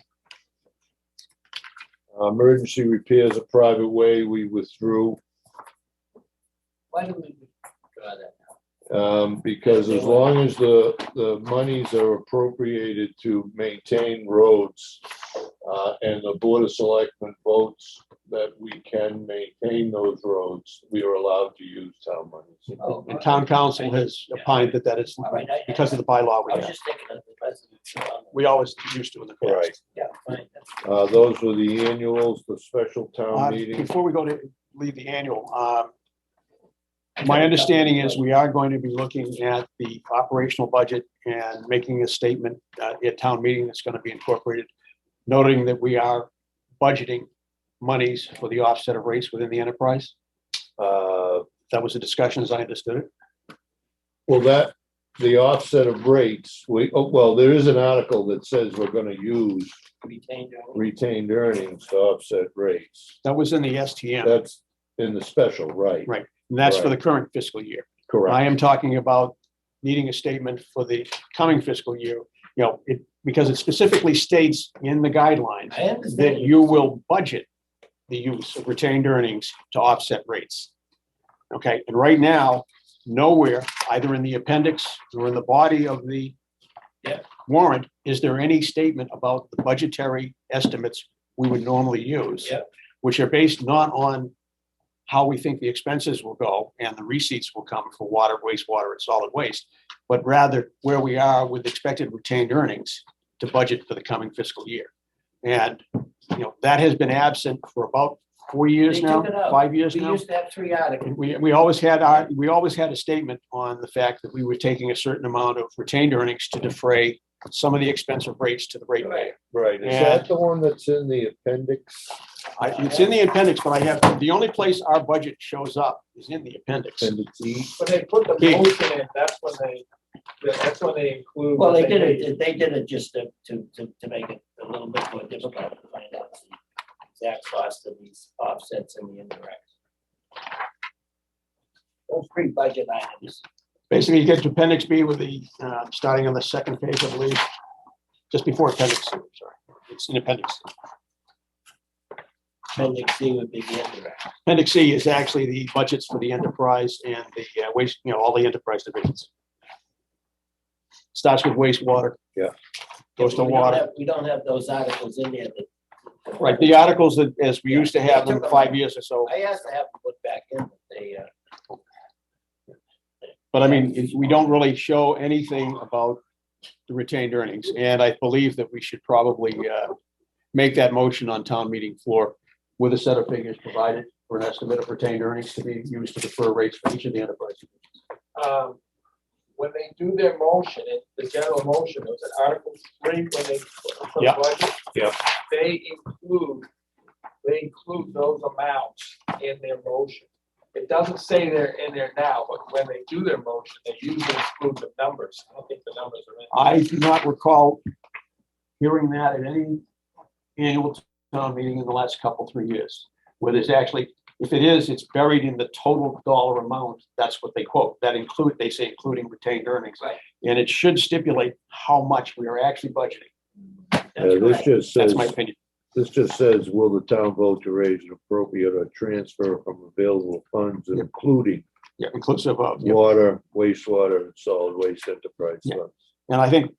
Emergency repairs of private way, we withdrew. Why do we draw that? Because as long as the monies are appropriated to maintain roads, and the Board of Selectmen votes that we can maintain those roads, we are allowed to use town monies. Oh, And town council has opined that is All right, because of the bylaw we I was have. just thinking of the residents. We always used to in the past. Right. Yeah, fine. Those were the annuals, the special town meeting. Before we go to leave the annual, my understanding is we are going to be looking at the operational budget and making a statement at town meeting that's going to be incorporated, noting that we are budgeting monies for the offset of rates within the enterprise. That was a discussion as I understood it. Well, the offset of rates, well, there is an article that says we're gonna use Retained earnings. retained earnings to offset rates. That was in the STM. That's in the special, right? Right. And that's for the Right. current fiscal year. Correct. I am talking about needing a statement for the coming fiscal year, because it specifically states in the guidelines I understand. that you will budget the use of retained earnings to offset rates. Okay, and right now, nowhere, either in the appendix or in the body of the Yeah. warrant, is there any statement about the budgetary estimates we would normally use, Yeah. which are based not on how we think the expenses will go and the receipts will come for water, wastewater, and solid waste, but rather where we are with expected retained earnings to budget for the coming fiscal year. And, that has been absent for about 4 years They now, took it out. 5 years We now. used to have 3 articles. And we always had a statement on the fact that we were taking a certain amount of retained earnings to defray some of the expensive rates to the ratepayer. Right, is And- that the one that's in the appendix? It's in the appendix, but I have, the only place our budget shows up is in the appendix. Appendix E? When they put the Big. motion in, that's when they include. Well, what they did made. it, they did it just to make it a little bit more difficult to find out the exact cost of these offsets and the indirects. Those pre-budget items. Basically, you get to appendix B with the, starting on the second page, I believe, just before appendix C, sorry. It's in appendix C. Appendix C would be the indirect. Appendix C is actually the budgets for the enterprise and the waste, all the enterprise divisions. Starts with wastewater. Yeah. Goes to We don't water. have- We don't have those articles in there that. Right, the articles that, as we used to have them 5 years or so. I asked to have them put back in, but they, But I mean, we don't really show anything about the retained earnings. And I believe that we should probably make that motion on town meeting floor with a set of figures provided for an estimate of retained earnings to be used to defer rates for each of the enterprises. When they do their motion, the general motion, it was an Article 3, when they put the Yeah. budget. Yeah. They include those amounts in their motion. It doesn't say they're in there now, but when they do their motion, they usually include the numbers. I don't think the numbers are in. I do not recall hearing that at any annual town meeting in the last 3 years, where there's actually, if it is, it's buried in the total dollar amount. That's what they quote. They say including retained earnings. Right. And it should stipulate how much we are actually budgeting. that's This correct. just That's says, my opinion. this just says, will the town vote to raise an appropriate or transfer from available funds, Yep. including Yeah, inclusive of, water, wastewater, and solid waste enterprise Yeah. funds? and I think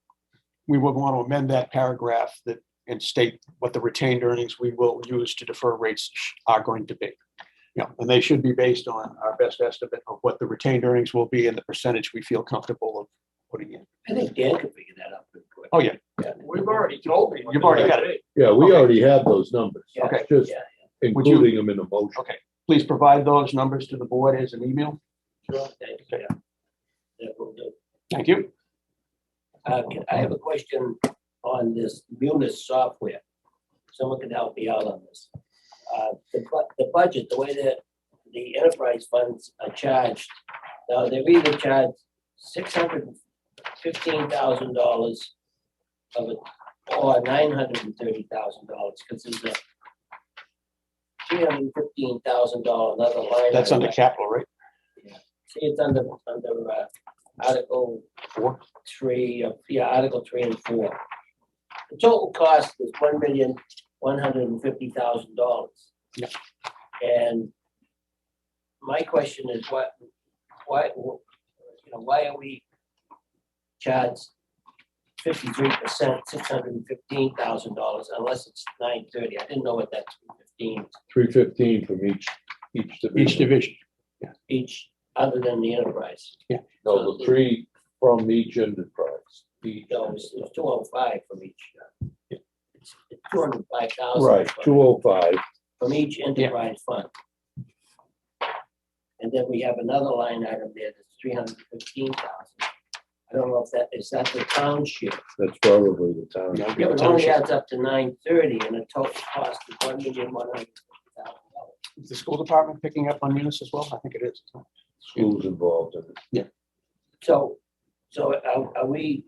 we would want to amend that paragraph and state what the retained earnings we will use to defer rates are going to be. And they should be based on our best estimate of what the retained earnings will be and the percentage we feel comfortable of putting in. I think Dan could figure that out pretty quick. Oh, yeah. We've already told me. what You've the already budget got is. Yeah, we Okay. already have those numbers. Yeah, Okay. Just yeah, including them in the motion. Okay, please provide those numbers to the board as an email. sure, thank you, yeah. That will do. Thank you. I have a question on this Munis software. Someone can help me out on this. The budget, the way that the enterprise funds are charged, now they're either charged $615,000 of it, or $930,000, because there's a $315,000 another line. That's item. under capital, right? See, it's under Article 4. 3, Article 3 and 4. The total cost is $1,150,000. Yeah. And my question is why are we charged 53%, $615,000 unless it's $930? I didn't know what that 315 315 from each Each division. division. each, other than the enterprise. No, the 3 from each enterprise. Each. No, it's 205 from each. It's 205,000. Right, 205. From each enterprise fund. And then we have another line item there that's 315,000. I don't know if is that the town share? That's probably the town. Yeah, Yeah, but it only adds up to 930 and the total cost is $1,150,000. Is the school department picking up on Munis as well? I think it is. Schools involved in it. So are we,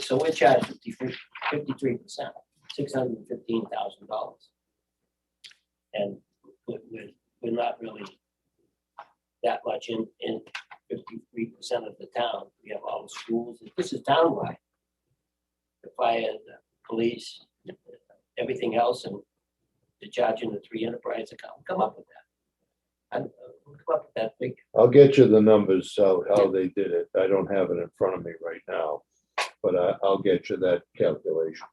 so we're charged 53%, $615,000. And we're not really that much in 53% of the town. We have all the schools. This is townwide. The fire, the police, everything else, and the charging the 3 enterprise account. Come up with that. Come up with that figure. I'll get you the numbers, how they did it. I don't have it in front of me right now, but I'll get you that calculation.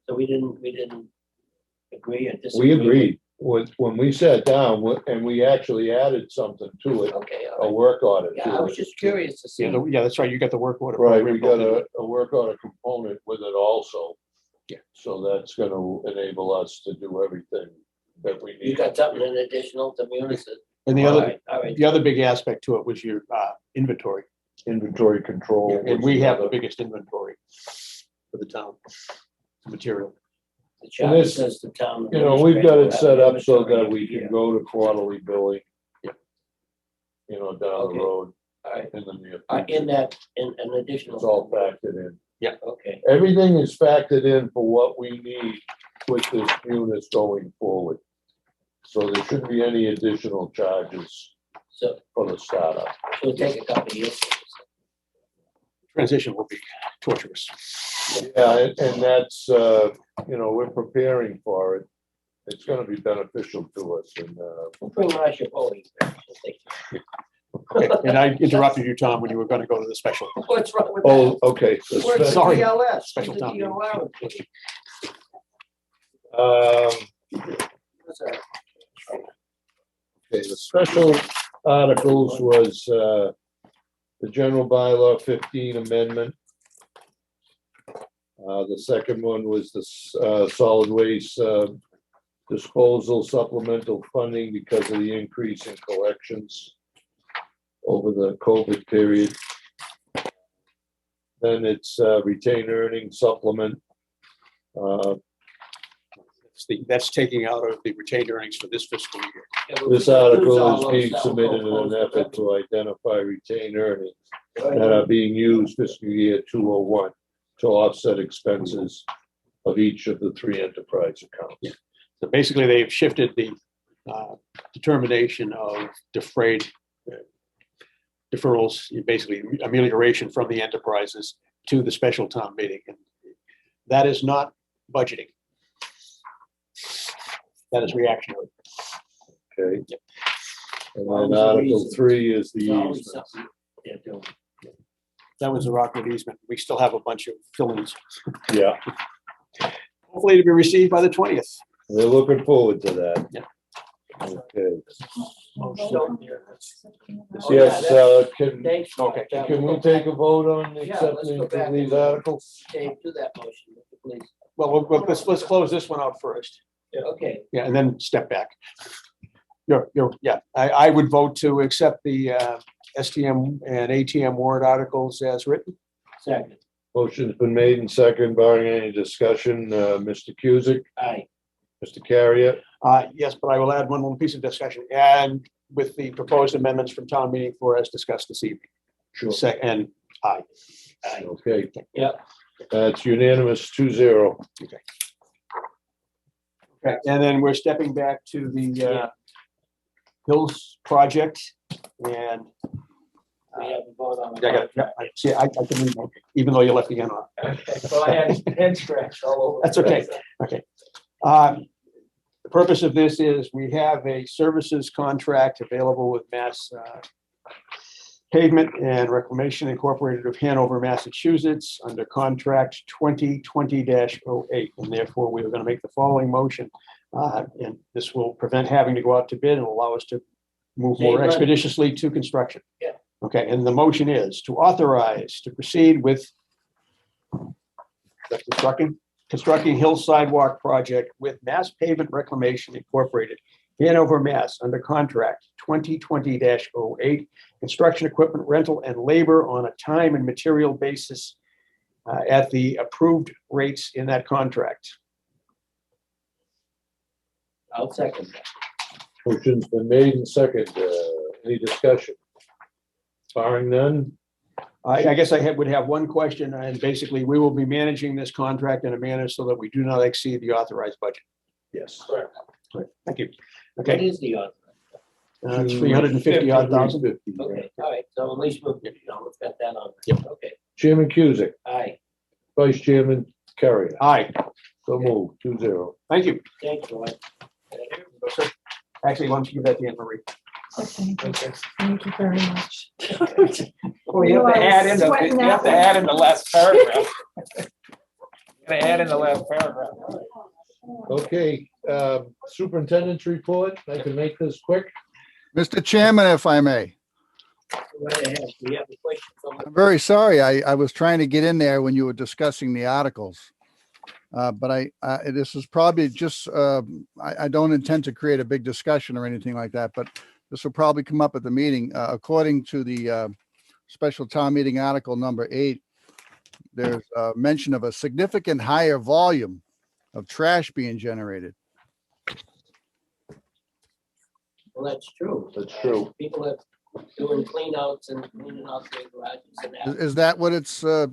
So we didn't agree or disagree. We agreed when we sat down and we actually added something to it, Okay, a all right. work order. Yeah, I was just curious to see. Yeah, that's right. You got the work order. Right, program we got built in. a work order component with it also. Yeah. So that's gonna enable us to do everything that we need. You got something in additional to Munis? And the All other, right, all right. the other big aspect to it was your inventory. Inventory control. And was we have the another- biggest inventory for the town, material. The charter this- says the town. You know, we've got it set up so administrator that we will have can go to quarterly billing. Yeah. You know, down Okay. the road All right, in the near in future. that, in an additional. It's all factored in. Okay, Everything is factored in for what we need with this unit going forward. So there shouldn't be any additional charges so for the startup. it'll take a couple of years. Transition will be torturous. Yeah, and that's, you know, we're preparing for it. It's gonna be beneficial to us and, We'll bring Marshall forward. Okay, and I interrupted you, Tom, when you were gonna go to the special. What's wrong with oh, that? okay. Where's the Sorry. DLS? Special Where's the town meeting. DOR? What's that? Okay, the special articles was, the general bylaw 15 amendment. The second one was the, solid waste, disposal supplemental funding because of the increase in collections over the COVID period. Then it's, retained earnings supplement. That's taking out of the retained earnings for this fiscal year. Yeah, but This we can use article all is those being that submitted will in go an close effort to identify retained earnings to that are being used fiscal year 201 to offset expenses of each of the 3 enterprise accounts. So basically, they've shifted the determination of defrayed deferrals, basically amelioration from the enterprises to the special town meeting. And that is not budgeting. That is reactionary. Okay. And Always then a Article reason. 3 is the There's always easements. something they're doing. That was the Rockwood easement. We still have a bunch of fill-ins, Yeah, hopefully to be received by the 20th. we're looking forward to that. Yeah. Okay. So- Yes, can Thanks. Okay. can we take a vote on Yeah, let's accepting go back these and- articles? Dave, do that motion, please. Well, let's close this one out first. Okay, Yeah, and then step back. Yeah, I would vote to accept the STM and ATM warrant articles as written. second, Motion's been made and second, barring any discussion. Mr. Cusick, aye. Mr. Carrier, Yes, but I will add one little piece of discussion, and with the proposed amendments from town meeting floor as discussed this evening. Sure. And aye. Aye. Okay, Yep, that's unanimous 2-0. Okay, and then we're stepping back to the Yeah. Hills project, and we have a vote on. I got, yeah, see, I can read, okay, even though you left the end on. Okay, so I had head scratch all over. That's okay. The purpose of this is we have a services contract available with Mass Pavement and Reclamation Incorporated of Hanover, Massachusetts, under contract 2020-08. And therefore, we are going to make the following motion. And this will prevent having to go out to bid and allow us to move Save more money. expeditiously to construction. Yeah. Okay, and the motion is to authorize to proceed with the constructing Hill Sidewalk Project with Mass Pavement Reclamation Incorporated, Hanover, Mass, under contract 2020-08, construction equipment rental and labor on a time and material basis at the approved rates in that contract. I'll second that. Motion's been made and second. Any discussion? Barring none, I guess would have one question, and basically, we will be managing this contract in a manner so that we do not exceed the authorized budget. yes. Correct. Right, thank you. What Okay, is the author? 350 odd thousand. 350, yeah. Okay, all right, so at least we've got that on. Yep. Okay, Chairman Cusick, aye, Vice Chairman Carrier. Aye, So moved, 2-0. thank you. thanks, Roy. Actually, why don't you give that to Anne Marie? Okay, thank you very much. Well, you have to add in the last paragraph. You gotta add in the last paragraph. Okay, superintendent's report. I can make this quick. Mr. Chairman, if I may, Right ahead, we have a question from, I'm very sorry. I was trying to get in there when you were discussing the articles. But this is probably just, I don't intend to create a big discussion or anything like that, but this will probably come up at the meeting. According to the special town meeting article number 8, there's a mention of a significant higher volume of trash being generated. well, that's true. That's true. People are doing clean outs and cleaning out their garages and that. Is that what it's, I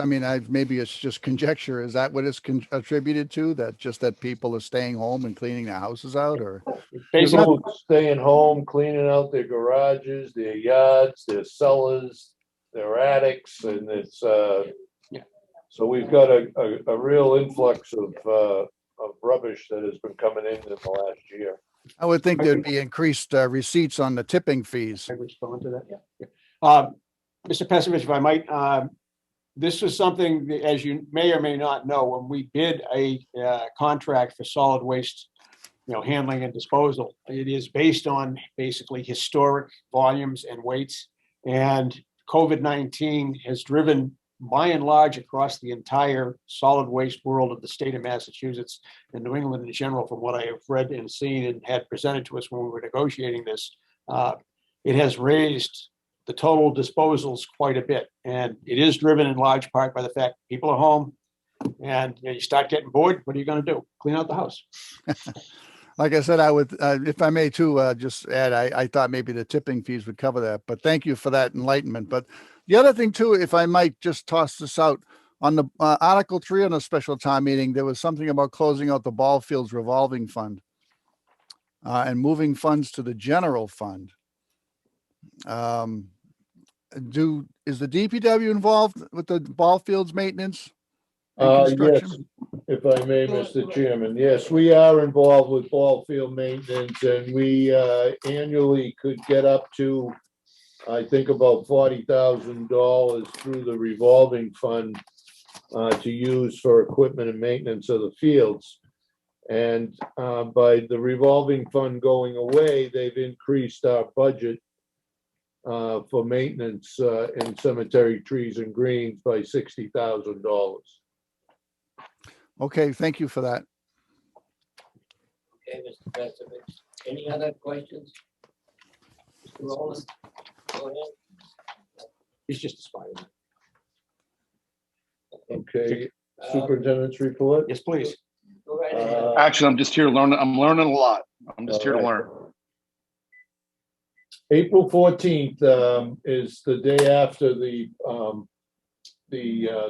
mean, maybe it's just conjecture. Is that what it's attributed to? That just that people are staying home and cleaning their houses out, or? Basically, People staying home, cleaning out their garages, their yards, their cellars, their attics, and it's, Yeah. so we've got a real influx of rubbish that has been coming in the last year. I would think there'd be increased receipts on the tipping fees. I respond to that. Yeah. Mr. Pesovich, if I might, this was something that, as you may or may not know, when we bid a contract for solid waste, handling and disposal, it is based on basically historic volumes and weights. And COVID-19 has driven, by and large, across the entire solid waste world of the state of Massachusetts and New England in general, from what I have read and seen and had presented to us when we were negotiating this, it has raised the total disposals quite a bit. And it is driven in large part by the fact people are home and you start getting bored. What are you going to do? Clean out the house. Like I said, I would, if I may too, just add, I thought maybe the tipping fees would cover that, but thank you for that enlightenment. But the other thing too, if I might just toss this out, on the Article 3 on a special town meeting, there was something about closing out the ball fields revolving fund and moving funds to the general fund. Is the DPW involved with the ball fields maintenance and Yes, construction? if I may, Mr. Chairman, yes, we are involved with ball field maintenance, and we annually could get up to, I think, about $40,000 through the revolving fund to use for equipment and maintenance of the fields. And by the revolving fund going away, they've increased our budget for maintenance in cemetery trees and greens by $60,000. Okay, thank you for that. Okay, Mr. Pesovich. Any other questions? Mr. Rowland? Go ahead. He's just a spider. Okay, superintendent's report. Yes, please. Go right ahead. Actually, I'm just here to learn. I'm learning a lot. I'm just here to learn. April 14th is the day after the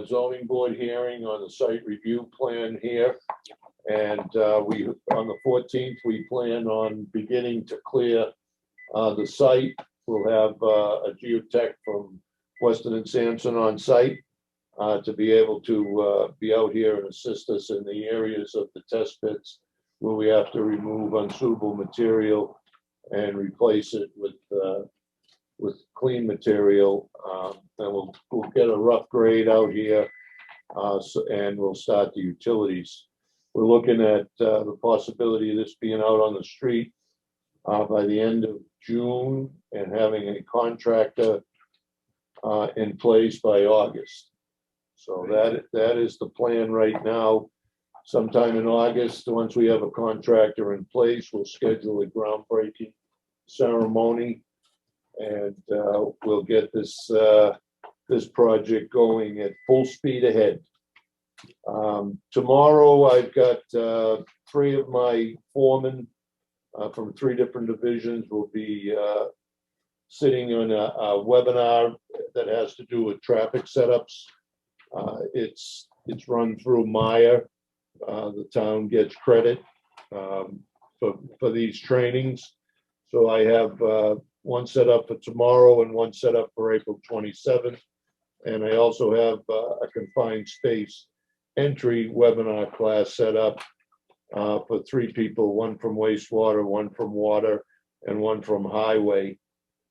zoning board hearing on the site review plan here. And we, on the 14th, we plan on beginning to clear the site. We'll have a geotech from Weston and Sampson on site to be able to be out here and assist us in the areas of the test pits where we have to remove unsuitable material and replace it with clean material. And we'll get a rough grade out here, and we'll start the utilities. We're looking at the possibility of this being out on the street by the end of June and having a contractor in place by August. So that is the plan right now. Sometime in August, once we have a contractor in place, we'll schedule a groundbreaking ceremony, and we'll get this project going at full speed ahead. Tomorrow, I've got 3 of my foremen from 3 different divisions will be sitting on a webinar that has to do with traffic setups. It's run through Maya. The town gets credit for these trainings. So I have one set up for tomorrow and one set up for April 27th. And I also have a confined space entry webinar class set up for 3 people, one from wastewater, one from water, and one from highway,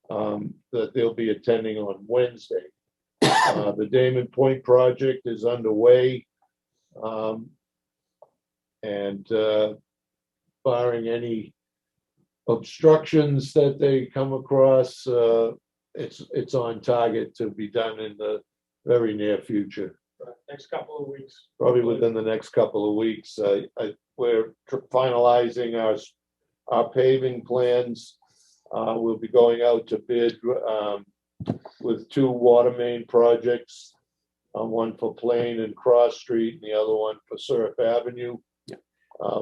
that they'll be attending on Wednesday. The Damon Point project is underway. And barring any obstructions that they come across, it's on target to be done in the very near future. Next couple of weeks. Probably within the next couple of weeks. We're finalizing our paving plans. We'll be going out to bid with 2 water main projects, one for Plain and Cross Street and the other one for Surf Avenue.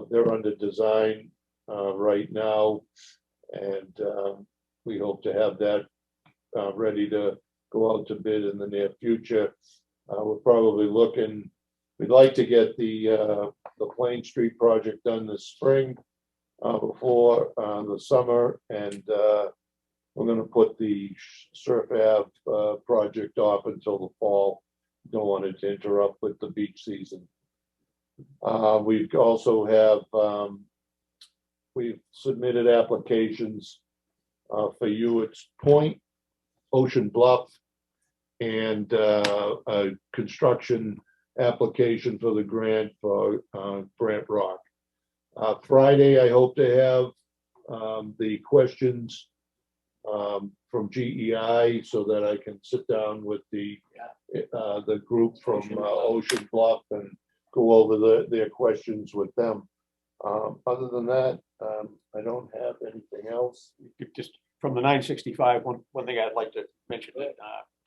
They're under design right now, and we hope to have that ready to go out to bid in the near future. We're probably looking, we'd like to get the Plain Street project done this spring before the summer, and we're going to put the Surf Ave project off until the fall. Don't want it to interrupt with the beach season. We also have, we've submitted applications for Hewitt's Point, Ocean Bluff, and a construction application for the grant for Brant Rock. Friday, I hope to have the questions from GEI so that I can sit down with the group from Ocean Bluff and go over their questions with them. Other than that, I don't have anything else. Just from the 965, one thing I'd like to mention,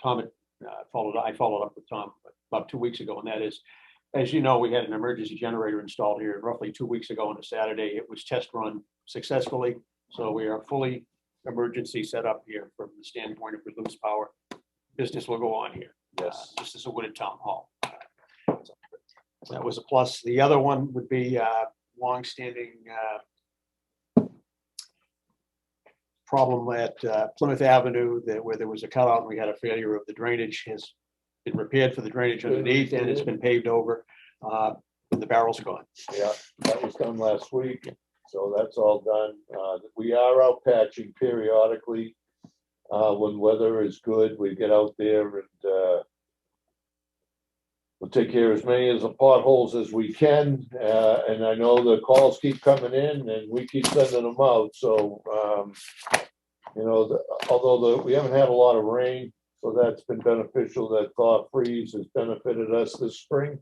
Tom had I followed up with Tom about 2 weeks ago, and that is, as you know, we had an emergency generator installed here roughly 2 weeks ago on a Saturday. It was test run successfully, so we are fully emergency set up here from the standpoint of reduced power. Business will go on here. Yes. Just as it would at Town Hall. That was a plus. The other one would be longstanding problem at Plymouth Avenue, where there was a cutout and we had a failure of the drainage. Has been repaired for the drainage underneath, and it's been paved over. And the barrel's gone. Yeah, that was done last week, so that's all done. We are out patching periodically. When weather is good, we get out there and we'll take care of as many of the potholes as we can. And I know the calls keep coming in and we keep sending them out. So, you know, although we haven't had a lot of rain, so that's been beneficial. That thaw freeze has benefited us this spring.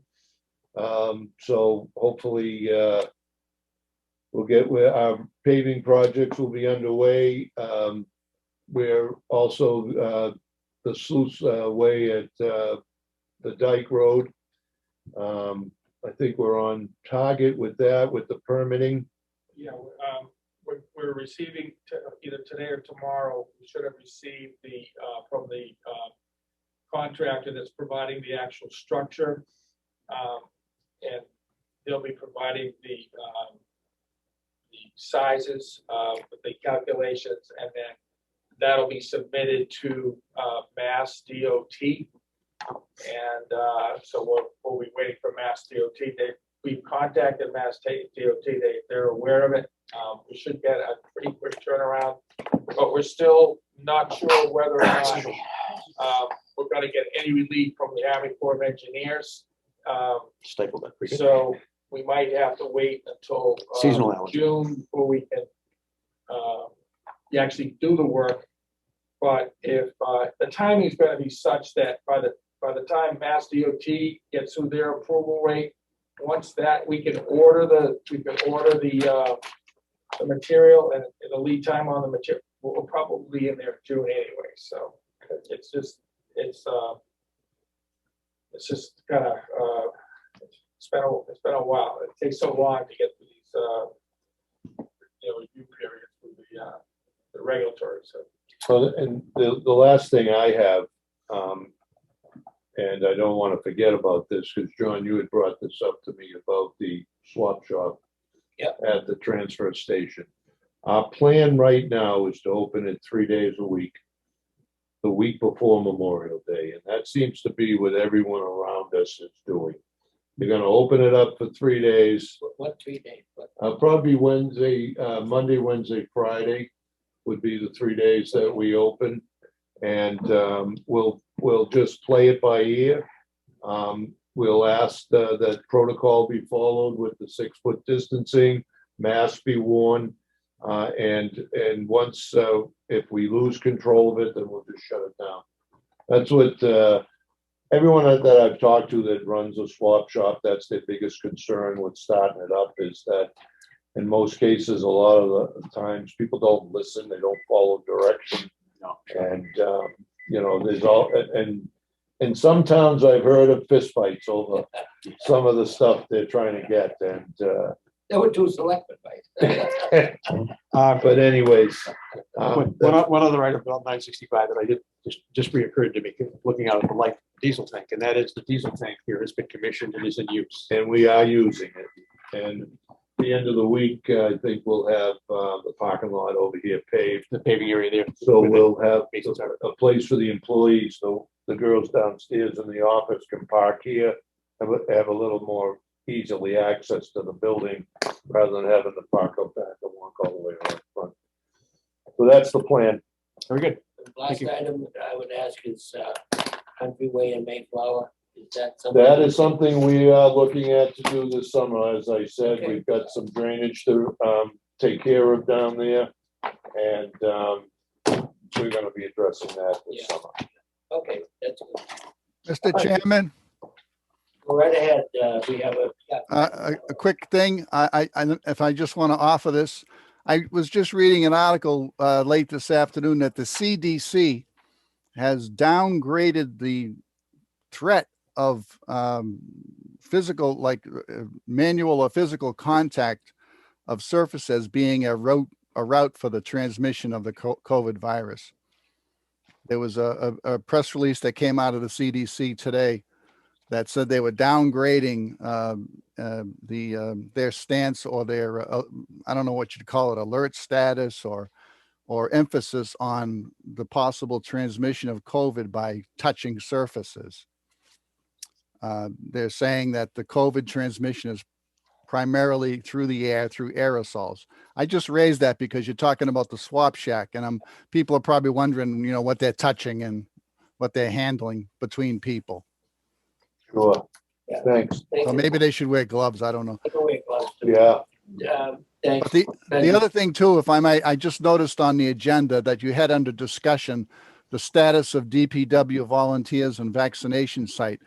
So hopefully we'll get where our paving projects will be underway. We're also the sluice way at the Dyke Road. I think we're on target with that, with the permitting. Yeah, we're receiving either today or tomorrow. We should have received the from the contractor that's providing the actual structure, and they'll be providing the sizes, the calculations, and then that'll be submitted to Mass DOT. And so we'll be waiting for Mass DOT. We've contacted Mass DOT. They're aware of it. We should get a pretty quick turnaround, but we're still not sure whether or not we're going to get any relief from the Army Corps of Engineers. Stapled that pretty good. So we might have to wait until Seasonal allergy. June before we can actually do the work. But if the timing is going to be such that by the time Mass DOT gets through their approval rate, once that we can order the material, and the lead time on the material will probably be in there in June anyway. So it's just kind of it's been a while. It takes so long to get these review periods. regulatory, so. So, and the last thing I have, and I don't want to forget about this, because John, you had brought this up to me about the swap shop Yep. at the transfer station. Our plan right now is to open it 3 days a week, the week before Memorial Day, and that seems to be what everyone around us is doing. They're gonna open it up for 3 days, What 3 days? probably Monday, Wednesday, Friday would be the 3 days that we open. And we'll just play it by ear. We'll ask that protocol be followed with the 6 foot distancing, masks be worn. And once, if we lose control of it, then we'll just shut it down. That's what everyone that I've talked to that runs a swap shop, that's their biggest concern with starting it up, is that in most cases, a lot of the times, people don't listen, they don't follow direction. No. And, there's all, and some towns I've heard of fistfights over some of the stuff they're trying to get, and, There were 2 selectmen, right? but anyways. One other item about 965 that I did just reoccurred to me, looking out at the light diesel tank, and that is the diesel tank here has been commissioned and is in use. And we are using it, and at the end of the week, I think we'll have the parking lot over here paved. The paving area there. So we'll have a place for the employees, so the girls downstairs in the office can park here, have a little more easily access to the building rather than having to park up back and walk all the way around front. So that's the plan. Very good. Last item I would ask is Countryway in Mayflower. Is that something? That is something we are looking at to do this summer. As I said, Okay. we've got some drainage to take care of down there. And we're gonna be addressing that this Yeah. summer. Okay, that's good. Mr. Chairman, Go right ahead. We have a quick thing. If I just want to offer this, I was just reading an article late this afternoon that the CDC has downgraded the threat of physical, like manual or physical contact of surfaces being a route for the transmission of the COVID virus. There was a press release that came out of the CDC today that said they were downgrading their stance or their I don't know what you'd call it, alert status or emphasis on the possible transmission of COVID by touching surfaces. They're saying that the COVID transmission is primarily through the air, through aerosols. I just raised that because you're talking about the swap shack, and people are probably wondering, what they're touching and what they're handling between people. Sure. Yeah. Thanks. So maybe they should wear gloves. I don't know. Yeah. Thanks. But the other thing too, if I might, I just noticed on the agenda that you had under discussion the status of DPW volunteers and vaccination site.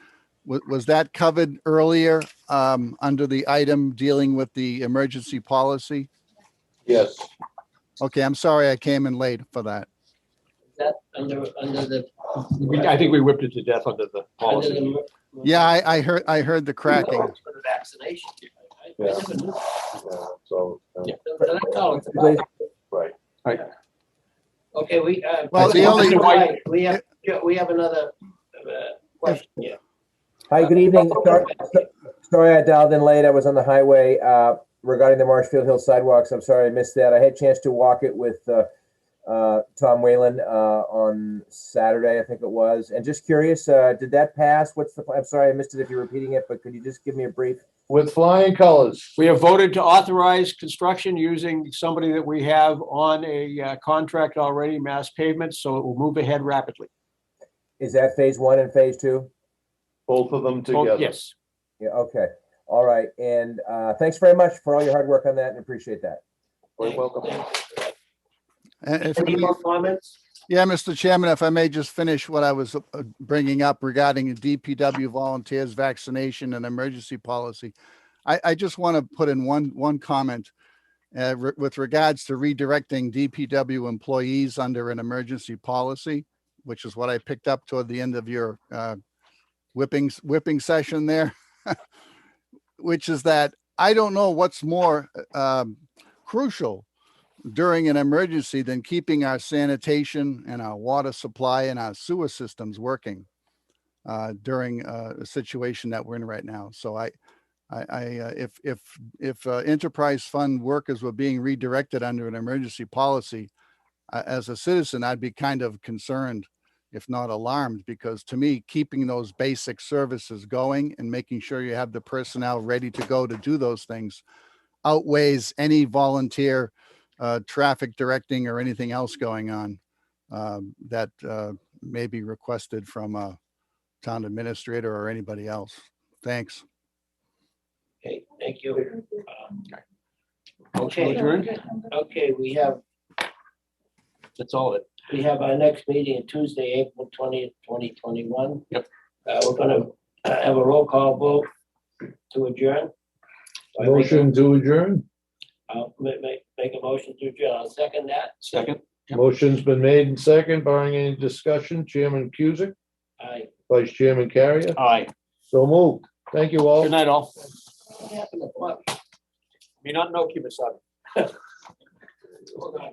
Was that covered earlier under the item dealing with the emergency policy? Yes. Okay, I'm sorry I came in late for that. Is that under the? I think we whipped it to death under the under policy. the- Yeah, I heard the cracking. For the vaccination. I Yeah. never knew. So, Yeah. That's all it's about. right. Right. Okay, Well, the only- we have another question, yeah. Hi, good evening. Sorry I dialed in late. I was on the highway regarding the Marshfield Hill sidewalks. I'm sorry I missed that. I had a chance to walk it with Tom Whalen on Saturday, I think it was. And just curious, did that pass? I'm sorry I missed it if you're repeating it, but could you just give me a brief? With flying colors. We have voted to authorize construction using somebody that we have on a contract already, Mass Pavements, so it will move ahead rapidly. Is that phase 1 and phase 2? Both of them Oh, together. yes. Yeah, okay. All right. And thanks very much for all your hard work on that and appreciate that. You're welcome. And if Any more comments? Yeah, Mr. Chairman, if I may just finish what I was bringing up regarding the DPW volunteers, vaccination and emergency policy. I just want to put in one comment with regards to redirecting DPW employees under an emergency policy, which is what I picked up toward the end of your whipping session there, which is that I don't know what's more crucial during an emergency than keeping our sanitation and our water supply and our sewer systems working during a situation that we're in right now. So if enterprise fund workers were being redirected under an emergency policy, as a citizen, I'd be kind of concerned, if not alarmed, because to me, keeping those basic services going and making sure you have the personnel ready to go to do those things outweighs any volunteer traffic directing or anything else going on that may be requested from a town administrator or anybody else. Thanks. Okay, thank you. Motion to Okay, adjourn? okay, That's all it. we have our next meeting on Tuesday, April 20th, 2021. Yep. We're gonna have a roll call vote to adjourn. Do I make a- Motion to adjourn. I'll make a motion to adjourn. I'll second that. Second? Yep. Motion's been made and second, barring any discussion. Chairman Cusick, Aye. Vice Chairman Carrier. Aye. So moved. Thank you all. Good night, all. What happened to what? Me not know Kibasaki. Hold on.